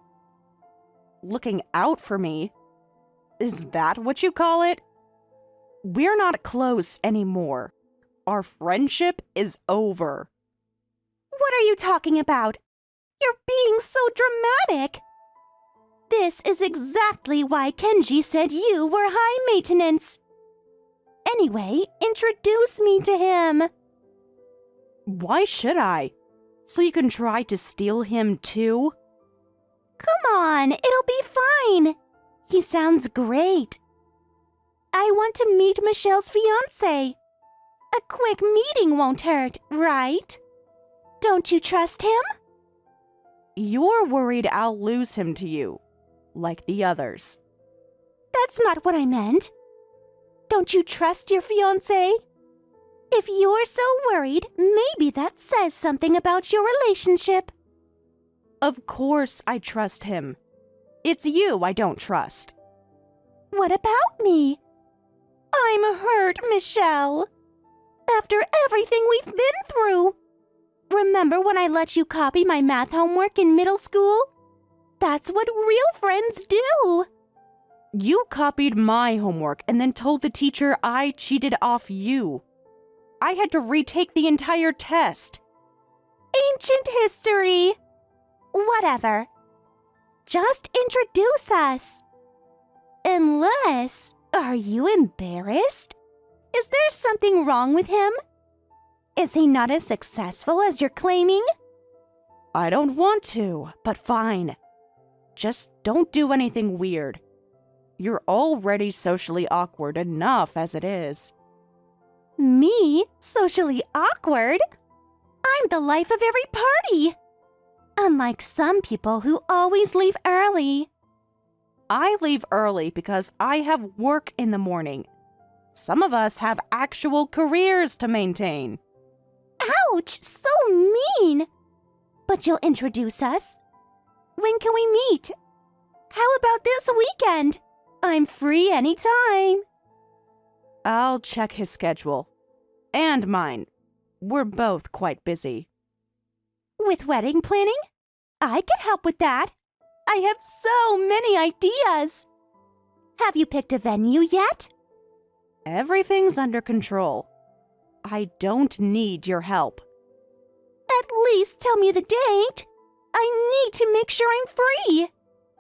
Looking out for me? Is that what you call it? We're not close anymore. Our friendship is over. What are you talking about? You're being so dramatic. This is exactly why Kenji said you were high maintenance. Anyway, introduce me to him. Why should I? So you can try to steal him too? Come on, it'll be fine. He sounds great. I want to meet Michelle's fiancé. A quick meeting won't hurt, right? Don't you trust him? You're worried I'll lose him to you, like the others. That's not what I meant. Don't you trust your fiancé? If you're so worried, maybe that says something about your relationship. Of course I trust him. It's you I don't trust. What about me? I'm hurt, Michelle. After everything we've been through. Remember when I let you copy my math homework in middle school? That's what real friends do. You copied my homework and then told the teacher I cheated off you. I had to retake the entire test. Ancient history. Whatever. Just introduce us. Unless, are you embarrassed? Is there something wrong with him? Is he not as successful as you're claiming? I don't want to, but fine. Just don't do anything weird. You're already socially awkward enough as it is. Me? Socially awkward? I'm the life of every party. Unlike some people who always leave early. I leave early because I have work in the morning. Some of us have actual careers to maintain. Ouch, so mean. But you'll introduce us? When can we meet? How about this weekend? I'm free anytime. I'll check his schedule. And mine. We're both quite busy. With wedding planning? I could help with that. I have so many ideas. Have you picked a venue yet? Everything's under control. I don't need your help. At least tell me the date. I need to make sure I'm free.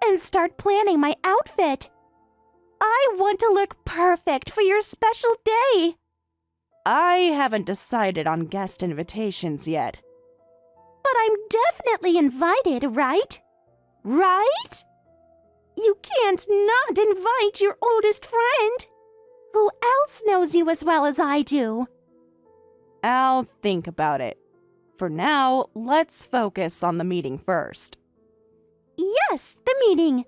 And start planning my outfit. I want to look perfect for your special day. I haven't decided on guest invitations yet. But I'm definitely invited, right? Right? You can't not invite your oldest friend. Who else knows you as well as I do? I'll think about it. For now, let's focus on the meeting first. Yes, the meeting.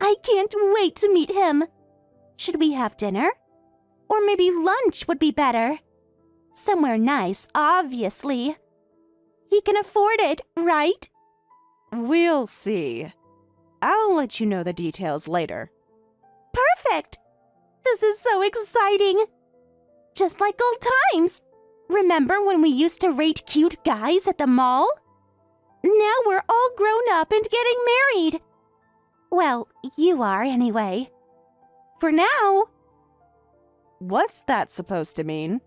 I can't wait to meet him. Should we have dinner? Or maybe lunch would be better. Somewhere nice, obviously. He can afford it, right? We'll see. I'll let you know the details later. Perfect! This is so exciting! Just like old times. Remember when we used to rate cute guys at the mall? Now we're all grown up and getting married. Well, you are anyway. For now. What's that supposed to mean?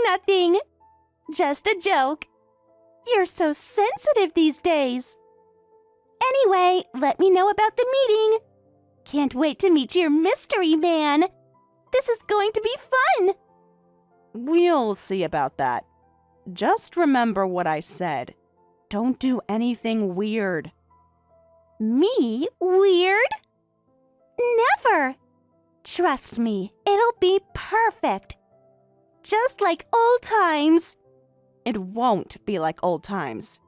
Nothing. Just a joke. You're so sensitive these days. Anyway, let me know about the meeting. Can't wait to meet your mystery man. This is going to be fun. We'll see about that. Just remember what I said. Don't do anything weird. Me? Weird? Never. Trust me, it'll be perfect. Just like old times. It won't be like old times.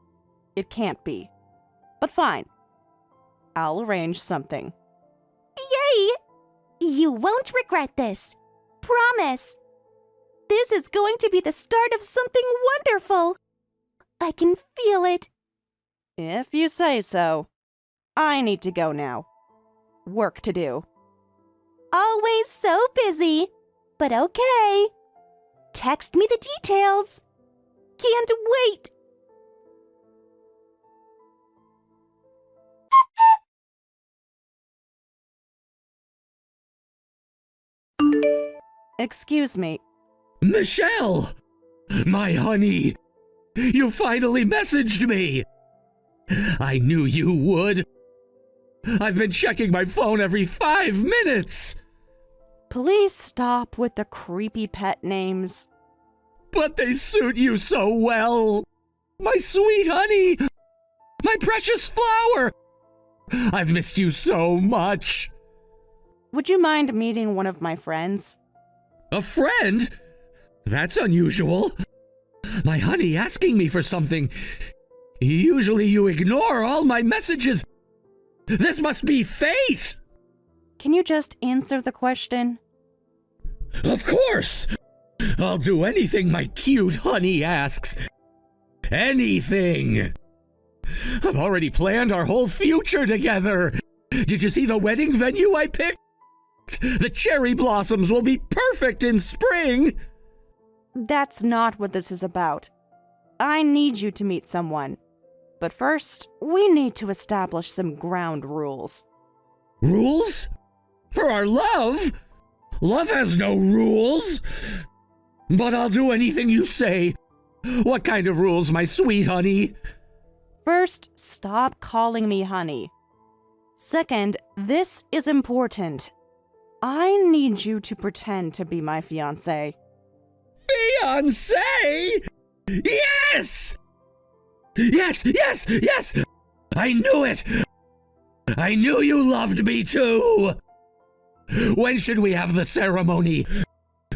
It can't be. But fine. I'll arrange something. Yay! You won't regret this. Promise. This is going to be the start of something wonderful. I can feel it. If you say so. I need to go now. Work to do. Always so busy. But okay. Text me the details. Can't wait. Excuse me. Michelle! My honey! You finally messaged me! I knew you would. I've been checking my phone every 5 minutes! Please stop with the creepy pet names. But they suit you so well! My sweet honey! My precious flower! I've missed you so much! Would you mind meeting one of my friends? A friend? That's unusual. My honey asking me for something. Usually you ignore all my messages. This must be fate! Can you just answer the question? Of course! I'll do anything my cute honey asks. Anything! I've already planned our whole future together. Did you see the wedding venue I picked? The cherry blossoms will be perfect in spring! That's not what this is about. I need you to meet someone. But first, we need to establish some ground rules. Rules? For our love? Love has no rules. But I'll do anything you say. What kind of rules, my sweet honey? First, stop calling me honey. Second, this is important. I need you to pretend to be my fiancé. Fiancé? Yes! Yes, yes, yes! I knew it! I knew you loved me too! When should we have the ceremony?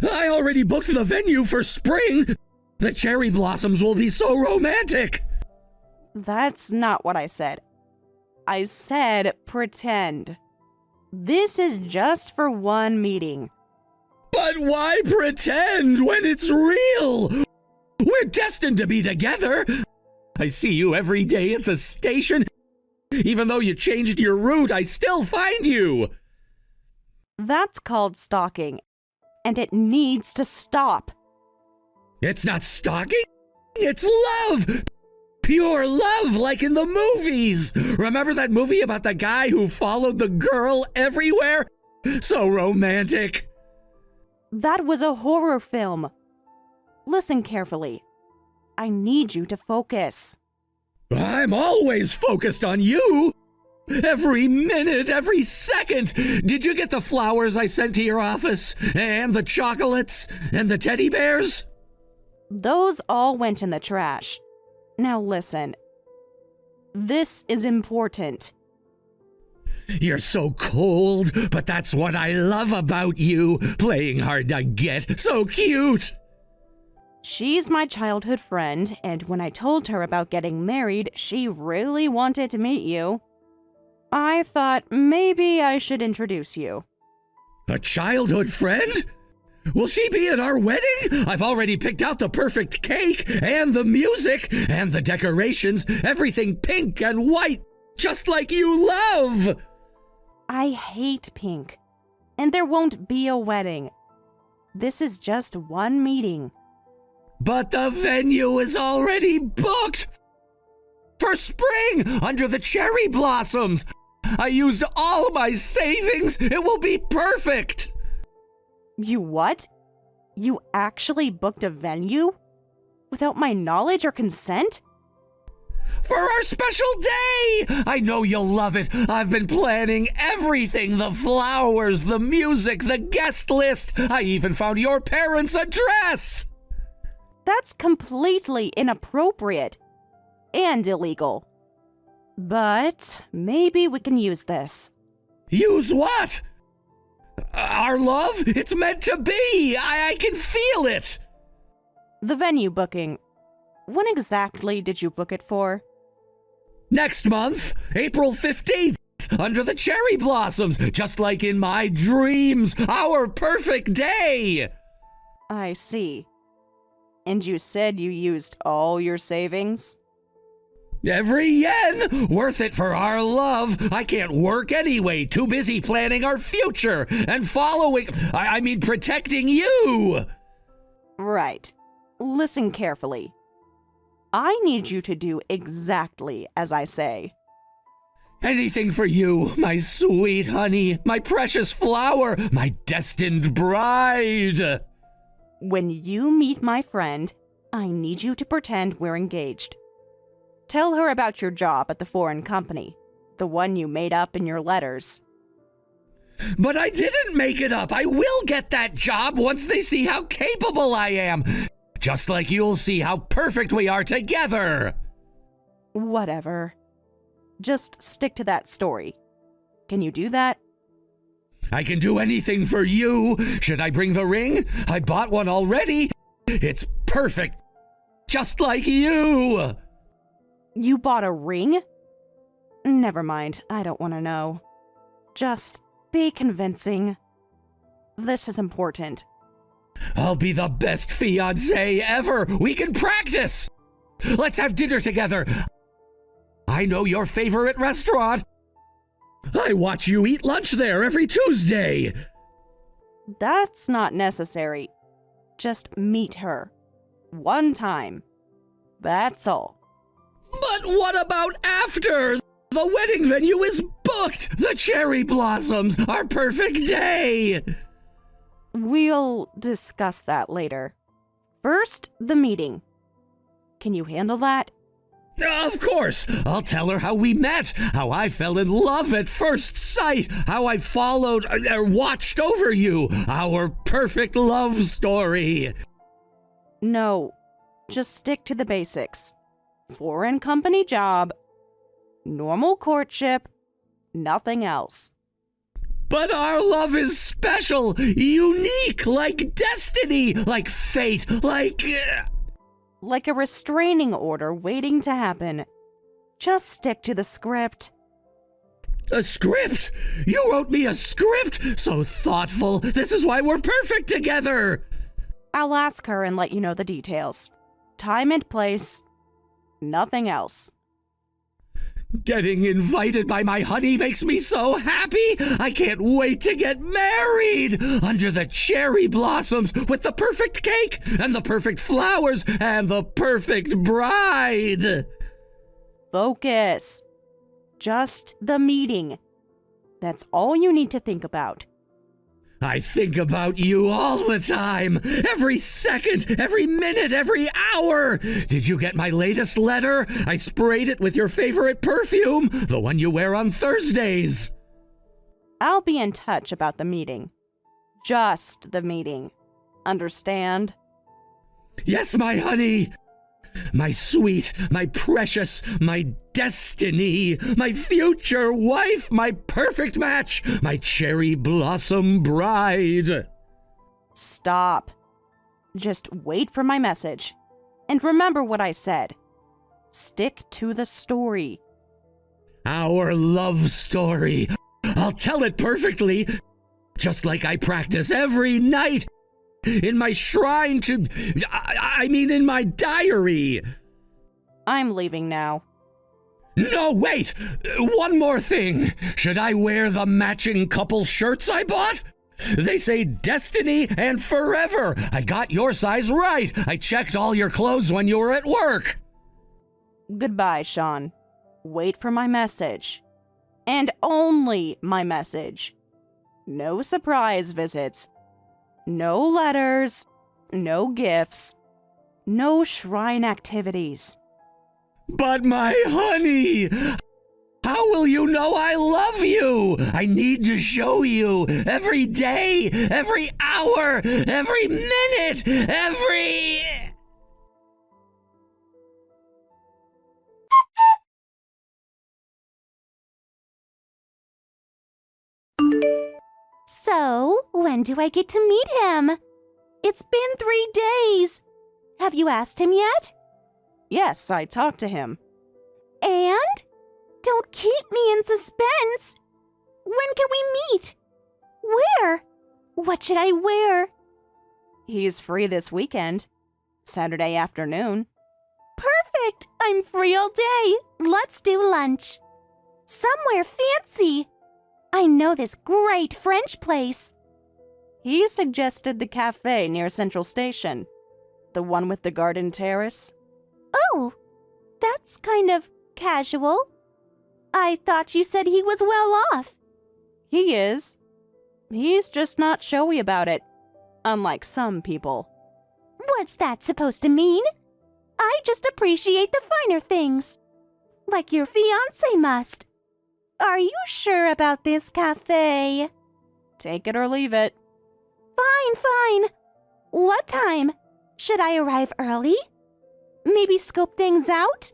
I already booked the venue for spring! The cherry blossoms will be so romantic! That's not what I said. I said pretend. This is just for one meeting. But why pretend when it's real? We're destined to be together! I see you every day at the station. Even though you changed your route, I still find you! That's called stalking, and it needs to stop. It's not stalking, it's love! Pure love, like in the movies! Remember that movie about the guy who followed the girl everywhere? So romantic! That was a horror film. Listen carefully. I need you to focus. I'm always focused on you! Every minute, every second! Did you get the flowers I sent to your office? And the chocolates? And the teddy bears? Those all went in the trash. Now listen. This is important. You're so cold, but that's what I love about you. Playing hard to get. So cute! She's my childhood friend, and when I told her about getting married, she really wanted to meet you. I thought maybe I should introduce you. A childhood friend? Will she be at our wedding? I've already picked out the perfect cake, and the music, and the decorations, everything pink and white, just like you love! I hate pink, and there won't be a wedding. This is just one meeting. But the venue is already booked! For spring, under the cherry blossoms! I used all my savings! It will be perfect! You what? You actually booked a venue? Without my knowledge or consent? For our special day! I know you'll love it. I've been planning everything. The flowers, the music, the guest list. I even found your parents' address! That's completely inappropriate and illegal. But maybe we can use this. Use what? Our love? It's meant to be! I can feel it! The venue booking. When exactly did you book it for? Next month, April 15th, under the cherry blossoms, just like in my dreams, our perfect day! I see. And you said you used all your savings? Every yen! Worth it for our love! I can't work anyway, too busy planning our future and protecting you! Right. Listen carefully. I need you to do exactly as I say. Anything for you, my sweet honey, my precious flower, my destined bride! When you meet my friend, I need you to pretend we're engaged. Tell her about your job at the foreign company, the one you made up in your letters. But I didn't make it up. I will get that job once they see how capable I am. Just like you'll see how perfect we are together. Whatever. Just stick to that story. Can you do that? I can do anything for you. Should I bring the ring? I bought one already. It's perfect. Just like you. You bought a ring? Never mind, I don't want to know. Just be convincing. This is important. I'll be the best fiancé ever. We can practice. Let's have dinner together. I know your favorite restaurant. I watch you eat lunch there every Tuesday. That's not necessary. Just meet her. One time. That's all. But what about after? The wedding venue is booked! The cherry blossoms! Our perfect day! We'll discuss that later. First, the meeting. Can you handle that? Of course! I'll tell her how we met, how I fell in love at first sight, how I followed or watched over you, our perfect love story. No, just stick to the basics. Foreign company job, normal courtship, nothing else. But our love is special, unique, like destiny, like fate, like... Like a restraining order waiting to happen. Just stick to the script. A script? You wrote me a script? So thoughtful. This is why we're perfect together. I'll ask her and let you know the details. Time and place. Nothing else. Getting invited by my honey makes me so happy. I can't wait to get married under the cherry blossoms with the perfect cake and the perfect flowers and the perfect bride. Focus. Just the meeting. That's all you need to think about. I think about you all the time, every second, every minute, every hour. Did you get my latest letter? I sprayed it with your favorite perfume, the one you wear on Thursdays. I'll be in touch about the meeting. Just the meeting. Understand? Yes, my honey. My sweet, my precious, my destiny, my future wife, my perfect match, my cherry blossom bride. Stop. Just wait for my message. And remember what I said. Stick to the story. Our love story. I'll tell it perfectly, just like I practice every night. In my shrine to... in my diary. I'm leaving now. No, wait! One more thing. Should I wear the matching couple shirts I bought? They say destiny and forever. I got your size right. I checked all your clothes when you were at work. Goodbye, Sean. Wait for my message. And only my message. No surprise visits. No letters, no gifts, no shrine activities. But my honey, how will you know I love you? I need to show you every day, every hour, every minute, every... So, when do I get to meet him? It's been 3 days. Have you asked him yet? Yes, I talked to him. And? Don't keep me in suspense. When can we meet? Where? What should I wear? He's free this weekend. Saturday afternoon. Perfect! I'm free all day. Let's do lunch. Somewhere fancy. I know this great French place. He suggested the cafe near Central Station. The one with the garden terrace. Oh, that's kind of casual. I thought you said he was well off. He is. He's just not showy about it, unlike some people. What's that supposed to mean? I just appreciate the finer things. Like your fiancé must. Are you sure about this cafe? Take it or leave it. Fine. What time? Should I arrive early? Maybe scope things out?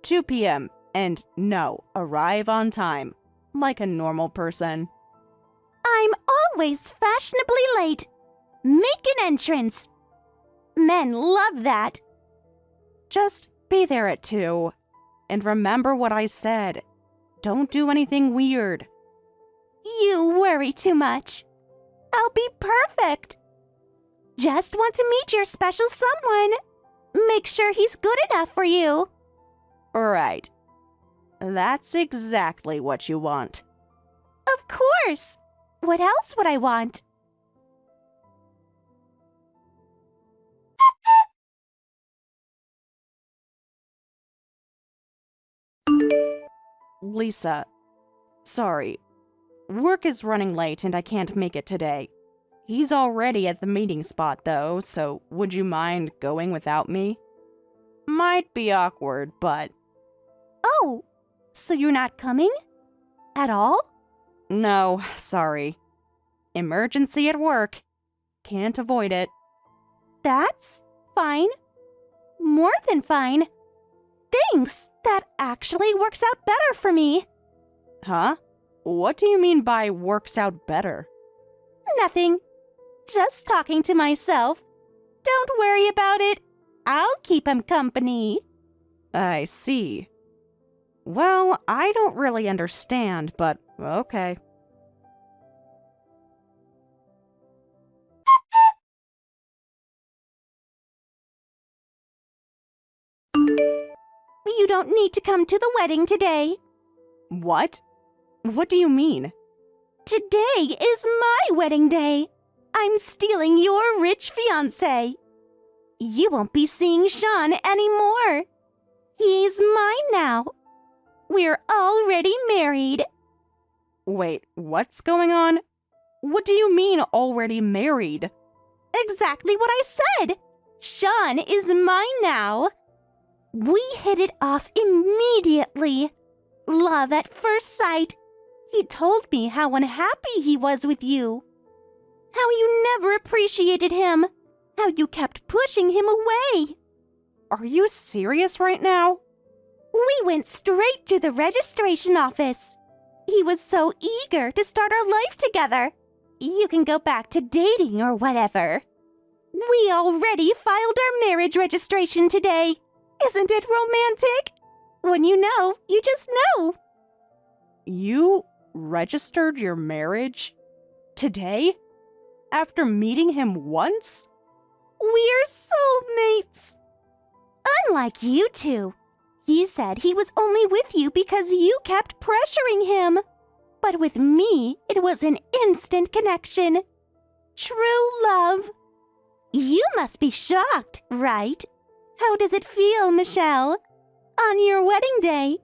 2 p.m. And no, arrive on time. Like a normal person. I'm always fashionably late. Make an entrance. Men love that. Just be there at 2. And remember what I said. Don't do anything weird. You worry too much. I'll be perfect. Just want to meet your special someone. Make sure he's good enough for you. Right. That's exactly what you want. Of course. What else would I want? Lisa, sorry. Work is running late and I can't make it today. He's already at the meeting spot though, so would you mind going without me? Might be awkward, but... Oh, so you're not coming? At all? No, sorry. Emergency at work. Can't avoid it. That's fine. More than fine. Thanks, that actually works out better for me. Huh? What do you mean by works out better? Nothing. Just talking to myself. Don't worry about it. I'll keep him company. I see. Well, I don't really understand, but okay. You don't need to come to the wedding today. What? What do you mean? Today is my wedding day. I'm stealing your rich fiancé. You won't be seeing Sean anymore. He's mine now. We're already married. Wait, what's going on? What do you mean already married? Exactly what I said. Sean is mine now. We hit it off immediately. Love at first sight. He told me how unhappy he was with you. How you never appreciated him. How you kept pushing him away. Are you serious right now? We went straight to the registration office. He was so eager to start our life together. You can go back to dating or whatever. We already filed our marriage registration today. Isn't it romantic? When you know, you just know. You registered your marriage? Today? After meeting him once? We're soulmates. Unlike you two. He said he was only with you because you kept pressuring him. But with me, it was an instant connection. True love. You must be shocked, right? How does it feel, Michelle? On your wedding day,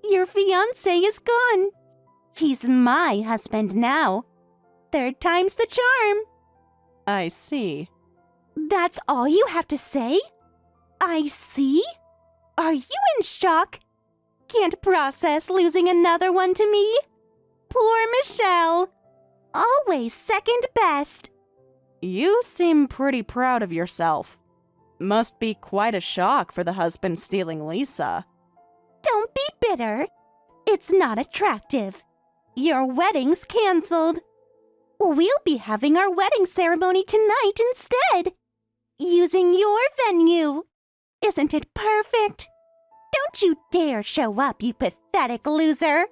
your fiancé is gone. He's my husband now. Third time's the charm. I see. That's all you have to say? I see? Are you in shock? Can't process losing another one to me? Poor Michelle. Always second best. You seem pretty proud of yourself. Must be quite a shock for the husband stealing Lisa. Don't be bitter. It's not attractive. Your wedding's canceled. We'll be having our wedding ceremony tonight instead. Using your venue. Isn't it perfect? Don't you dare show up, you pathetic loser.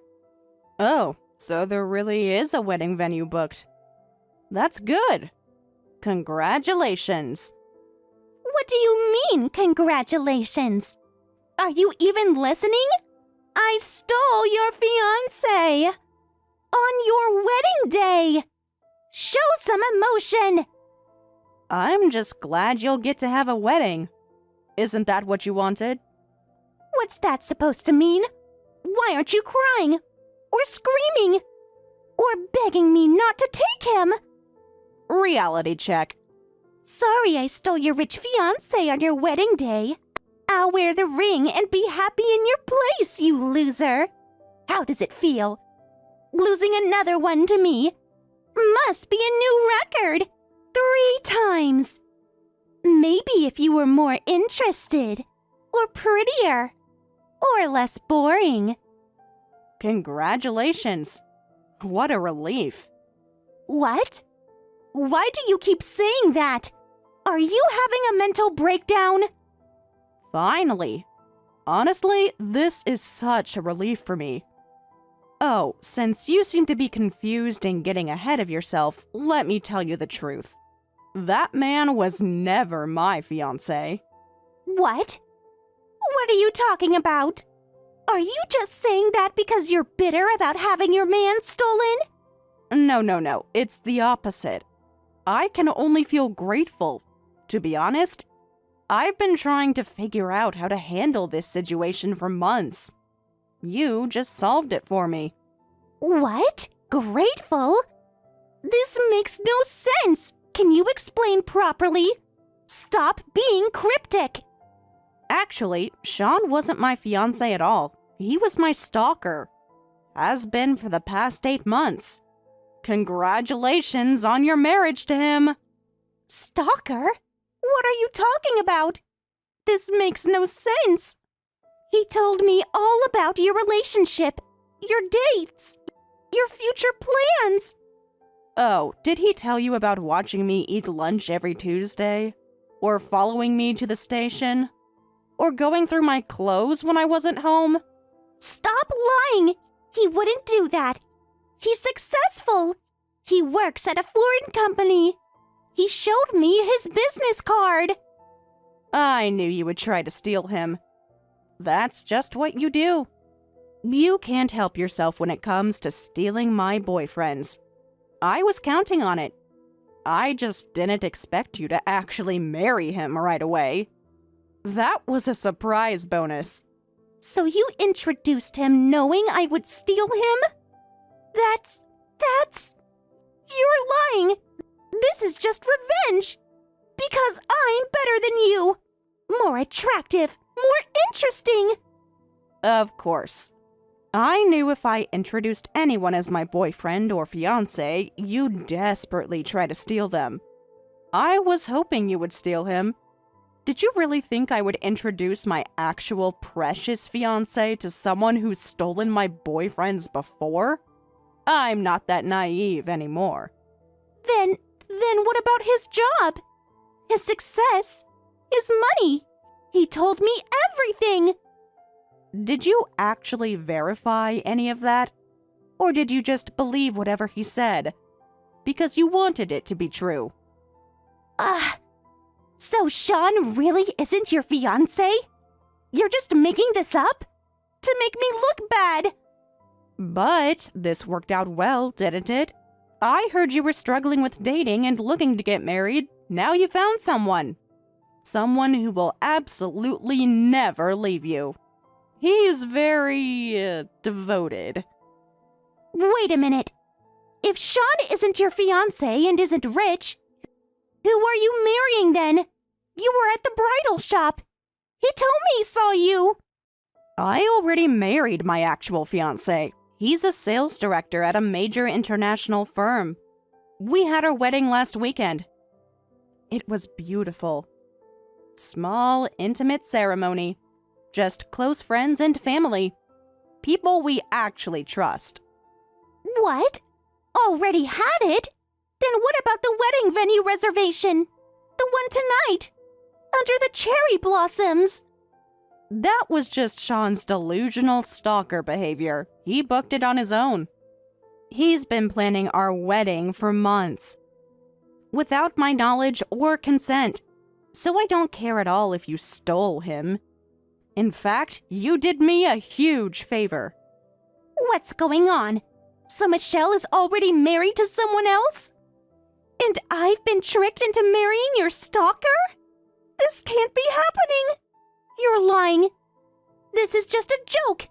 Oh, so there really is a wedding venue booked. That's good. Congratulations. What do you mean, congratulations? Are you even listening? I stole your fiancé. On your wedding day. Show some emotion. I'm just glad you'll get to have a wedding. Isn't that what you wanted? What's that supposed to mean? Why aren't you crying? Or screaming? Or begging me not to take him? Reality check. Sorry I stole your rich fiancé on your wedding day. I'll wear the ring and be happy in your place, you loser. How does it feel? Losing another one to me? Must be a new record. 3 times. Maybe if you were more interested, or prettier, or less boring. Congratulations. What a relief. What? Why do you keep saying that? Are you having a mental breakdown? Finally. Honestly, this is such a relief for me. Oh, since you seem to be confused and getting ahead of yourself, let me tell you the truth. That man was never my fiancé. What? What are you talking about? Are you just saying that because you're bitter about having your man stolen? No. It's the opposite. I can only feel grateful. To be honest, I've been trying to figure out how to handle this situation for months. You just solved it for me. What? Grateful? This makes no sense. Can you explain properly? Stop being cryptic. Actually, Sean wasn't my fiancé at all. He was my stalker. Has been for the past 8 months. Congratulations on your marriage to him. Stalker? What are you talking about? This makes no sense. He told me all about your relationship, your dates, your future plans. Oh, did he tell you about watching me eat lunch every Tuesday? Or following me to the station? Or going through my clothes when I wasn't home? Stop lying! He wouldn't do that. He's successful. He works at a foreign company. He showed me his business card. I knew you would try to steal him. That's just what you do. You can't help yourself when it comes to stealing my boyfriends. I was counting on it. I just didn't expect you to actually marry him right away. That was a surprise bonus. So you introduced him knowing I would steal him? That's... You're lying. This is just revenge. Because I'm better than you. More attractive, more interesting. Of course. I knew if I introduced anyone as my boyfriend or fiancé, you'd desperately try to steal them. I was hoping you would steal him. Did you really think I would introduce my actual precious fiancé to someone who's stolen my boyfriends before? I'm not that naive anymore. Then what about his job? His success? His money? He told me everything! Did you actually verify any of that? Or did you just believe whatever he said? Because you wanted it to be true. So Sean really isn't your fiancé? You're just making this up? To make me look bad? But this worked out well, didn't it? I heard you were struggling with dating and looking to get married. Now you found someone. Someone who will absolutely never leave you. He's very, devoted. Wait a minute. If Sean isn't your fiancé and isn't rich, who are you marrying then? You were at the bridal shop. He told me he saw you. I already married my actual fiancé. He's a sales director at a major international firm. We had our wedding last weekend. It was beautiful. Small, intimate ceremony. Just close friends and family. People we actually trust. What? Already had it? Then what about the wedding venue reservation? The one tonight? Under the cherry blossoms? That was just Sean's delusional stalker behavior. He booked it on his own. He's been planning our wedding for months. Without my knowledge or consent. So I don't care at all if you stole him. In fact, you did me a huge favor. What's going on? So Michelle is already married to someone else? And I've been tricked into marrying your stalker? This can't be happening. You're lying. This is just a joke.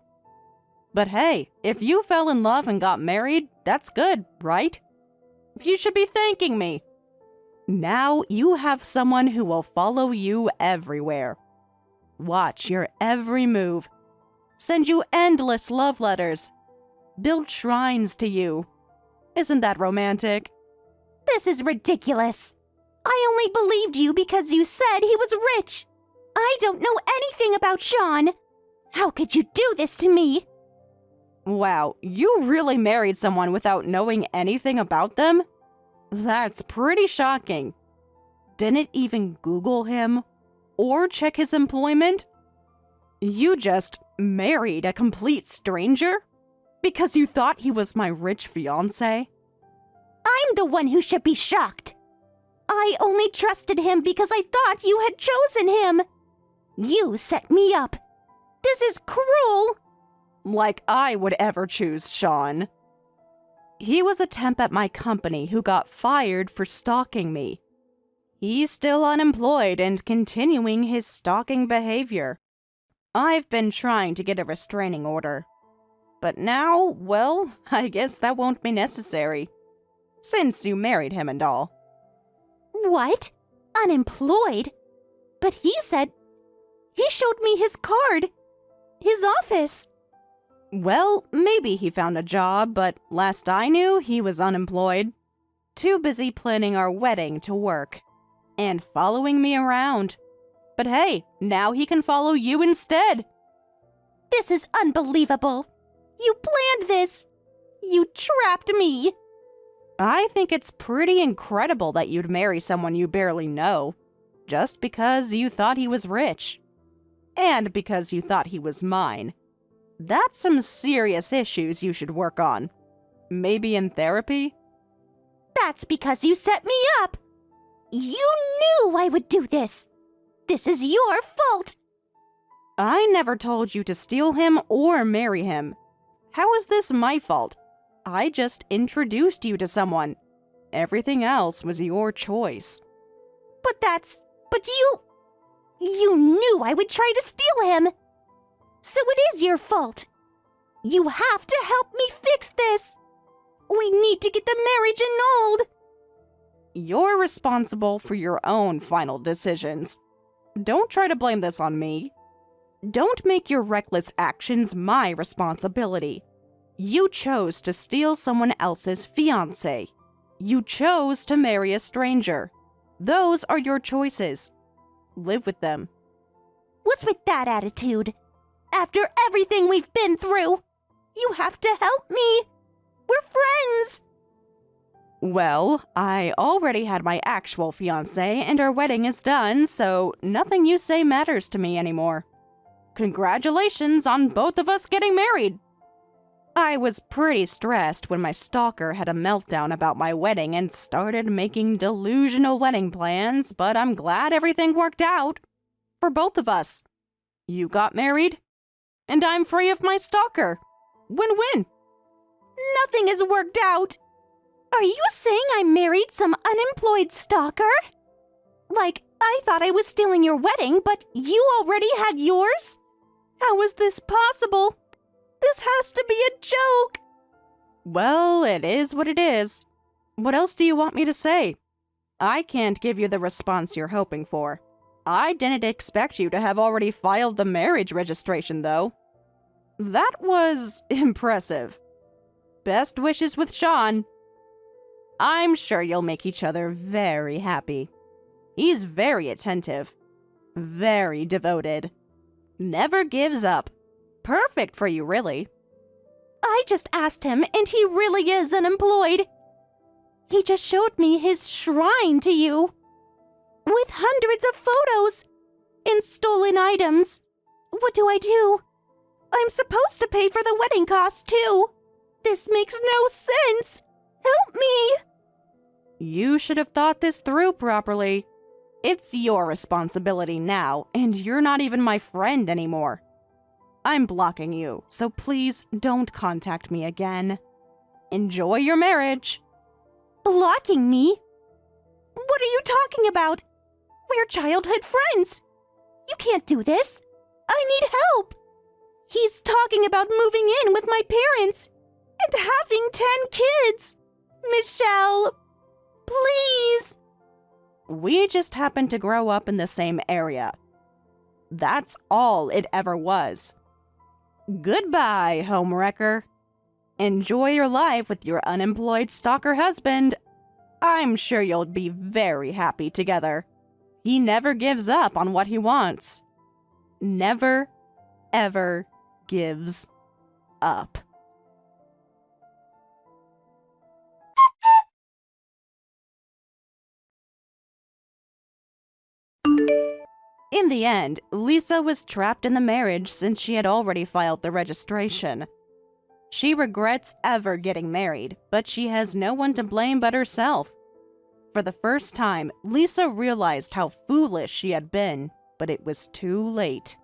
But hey, if you fell in love and got married, that's good, right? You should be thanking me. Now you have someone who will follow you everywhere. Watch your every move. Send you endless love letters. Build shrines to you. Isn't that romantic? This is ridiculous. I only believed you because you said he was rich. I don't know anything about Sean. How could you do this to me? Wow, you really married someone without knowing anything about them? That's pretty shocking. Didn't even Google him or check his employment? You just married a complete stranger? Because you thought he was my rich fiancé? I'm the one who should be shocked. I only trusted him because I thought you had chosen him. You set me up. This is cruel. Like I would ever choose Sean. He was a temp at my company who got fired for stalking me. He's still unemployed and continuing his stalking behavior. I've been trying to get a restraining order, But now, well, I guess that won't be necessary, since you married him and all. What? Unemployed? But he showed me his card. His office. Well, maybe he found a job, but last I knew, he was unemployed. Too busy planning our wedding to work. And following me around. But hey, now he can follow you instead. This is unbelievable. You planned this. You trapped me. I think it's pretty incredible that you'd marry someone you barely know, just because you thought he was rich. And because you thought he was mine. That's some serious issues you should work on. Maybe in therapy? That's because you set me up. You knew I would do this. This is your fault. I never told you to steal him or marry him. How is this my fault? I just introduced you to someone. Everything else was your choice. But you knew I would try to steal him. So it is your fault. You have to help me fix this. We need to get the marriage annulled. You're responsible for your own final decisions. Don't try to blame this on me. Don't make your reckless actions my responsibility. You chose to steal someone else's fiancé. You chose to marry a stranger. Those are your choices. Live with them. What's with that attitude? After everything we've been through, you have to help me. We're friends. Well, I already had my actual fiancé and our wedding is done, so nothing you say matters to me anymore. Congratulations on both of us getting married. I was pretty stressed when my stalker had a meltdown about my wedding and started making delusional wedding plans, but I'm glad everything worked out. For both of us. You got married, and I'm free of my stalker. Win-win. Nothing has worked out. Are you saying I married some unemployed stalker? Like, I thought I was stealing your wedding, but you already had yours? How is this possible? This has to be a joke. Well, it is what it is. What else do you want me to say? I can't give you the response you're hoping for. I didn't expect you to have already filed the marriage registration, though. That was impressive. Best wishes with Sean. I'm sure you'll make each other very happy. He's very attentive. Very devoted. Never gives up. Perfect for you, really. I just asked him, and he really is unemployed. He just showed me his shrine to you. With hundreds of photos and stolen items. What do I do? I'm supposed to pay for the wedding costs, too. This makes no sense. Help me. You should have thought this through properly. It's your responsibility now, and you're not even my friend anymore. I'm blocking you, so please don't contact me again. Enjoy your marriage. Blocking me? What are you talking about? We're childhood friends. You can't do this. I need help. He's talking about moving in with my parents and having 10 kids. Michelle, please. We just happened to grow up in the same area. That's all it ever was. Goodbye, homewrecker. Enjoy your life with your unemployed stalker husband. I'm sure you'll be very happy together. He never gives up on what he wants. Never, ever gives up. In the end, Lisa was trapped in the marriage since she had already filed the registration. She regrets ever getting married, but she has no one to blame but herself. For the first time, Lisa realized how foolish she had been, but it was too late.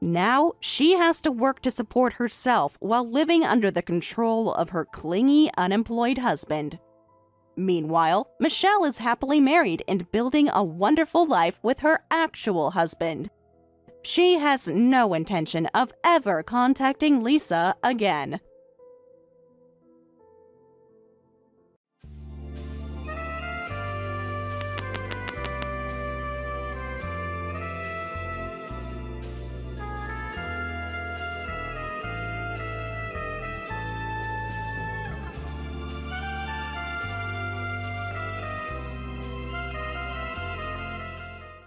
Now, she has to work to support herself while living under the control of her clingy, unemployed husband. Meanwhile, Michelle is happily married and building a wonderful life with her actual husband. She has no intention of ever contacting Lisa again.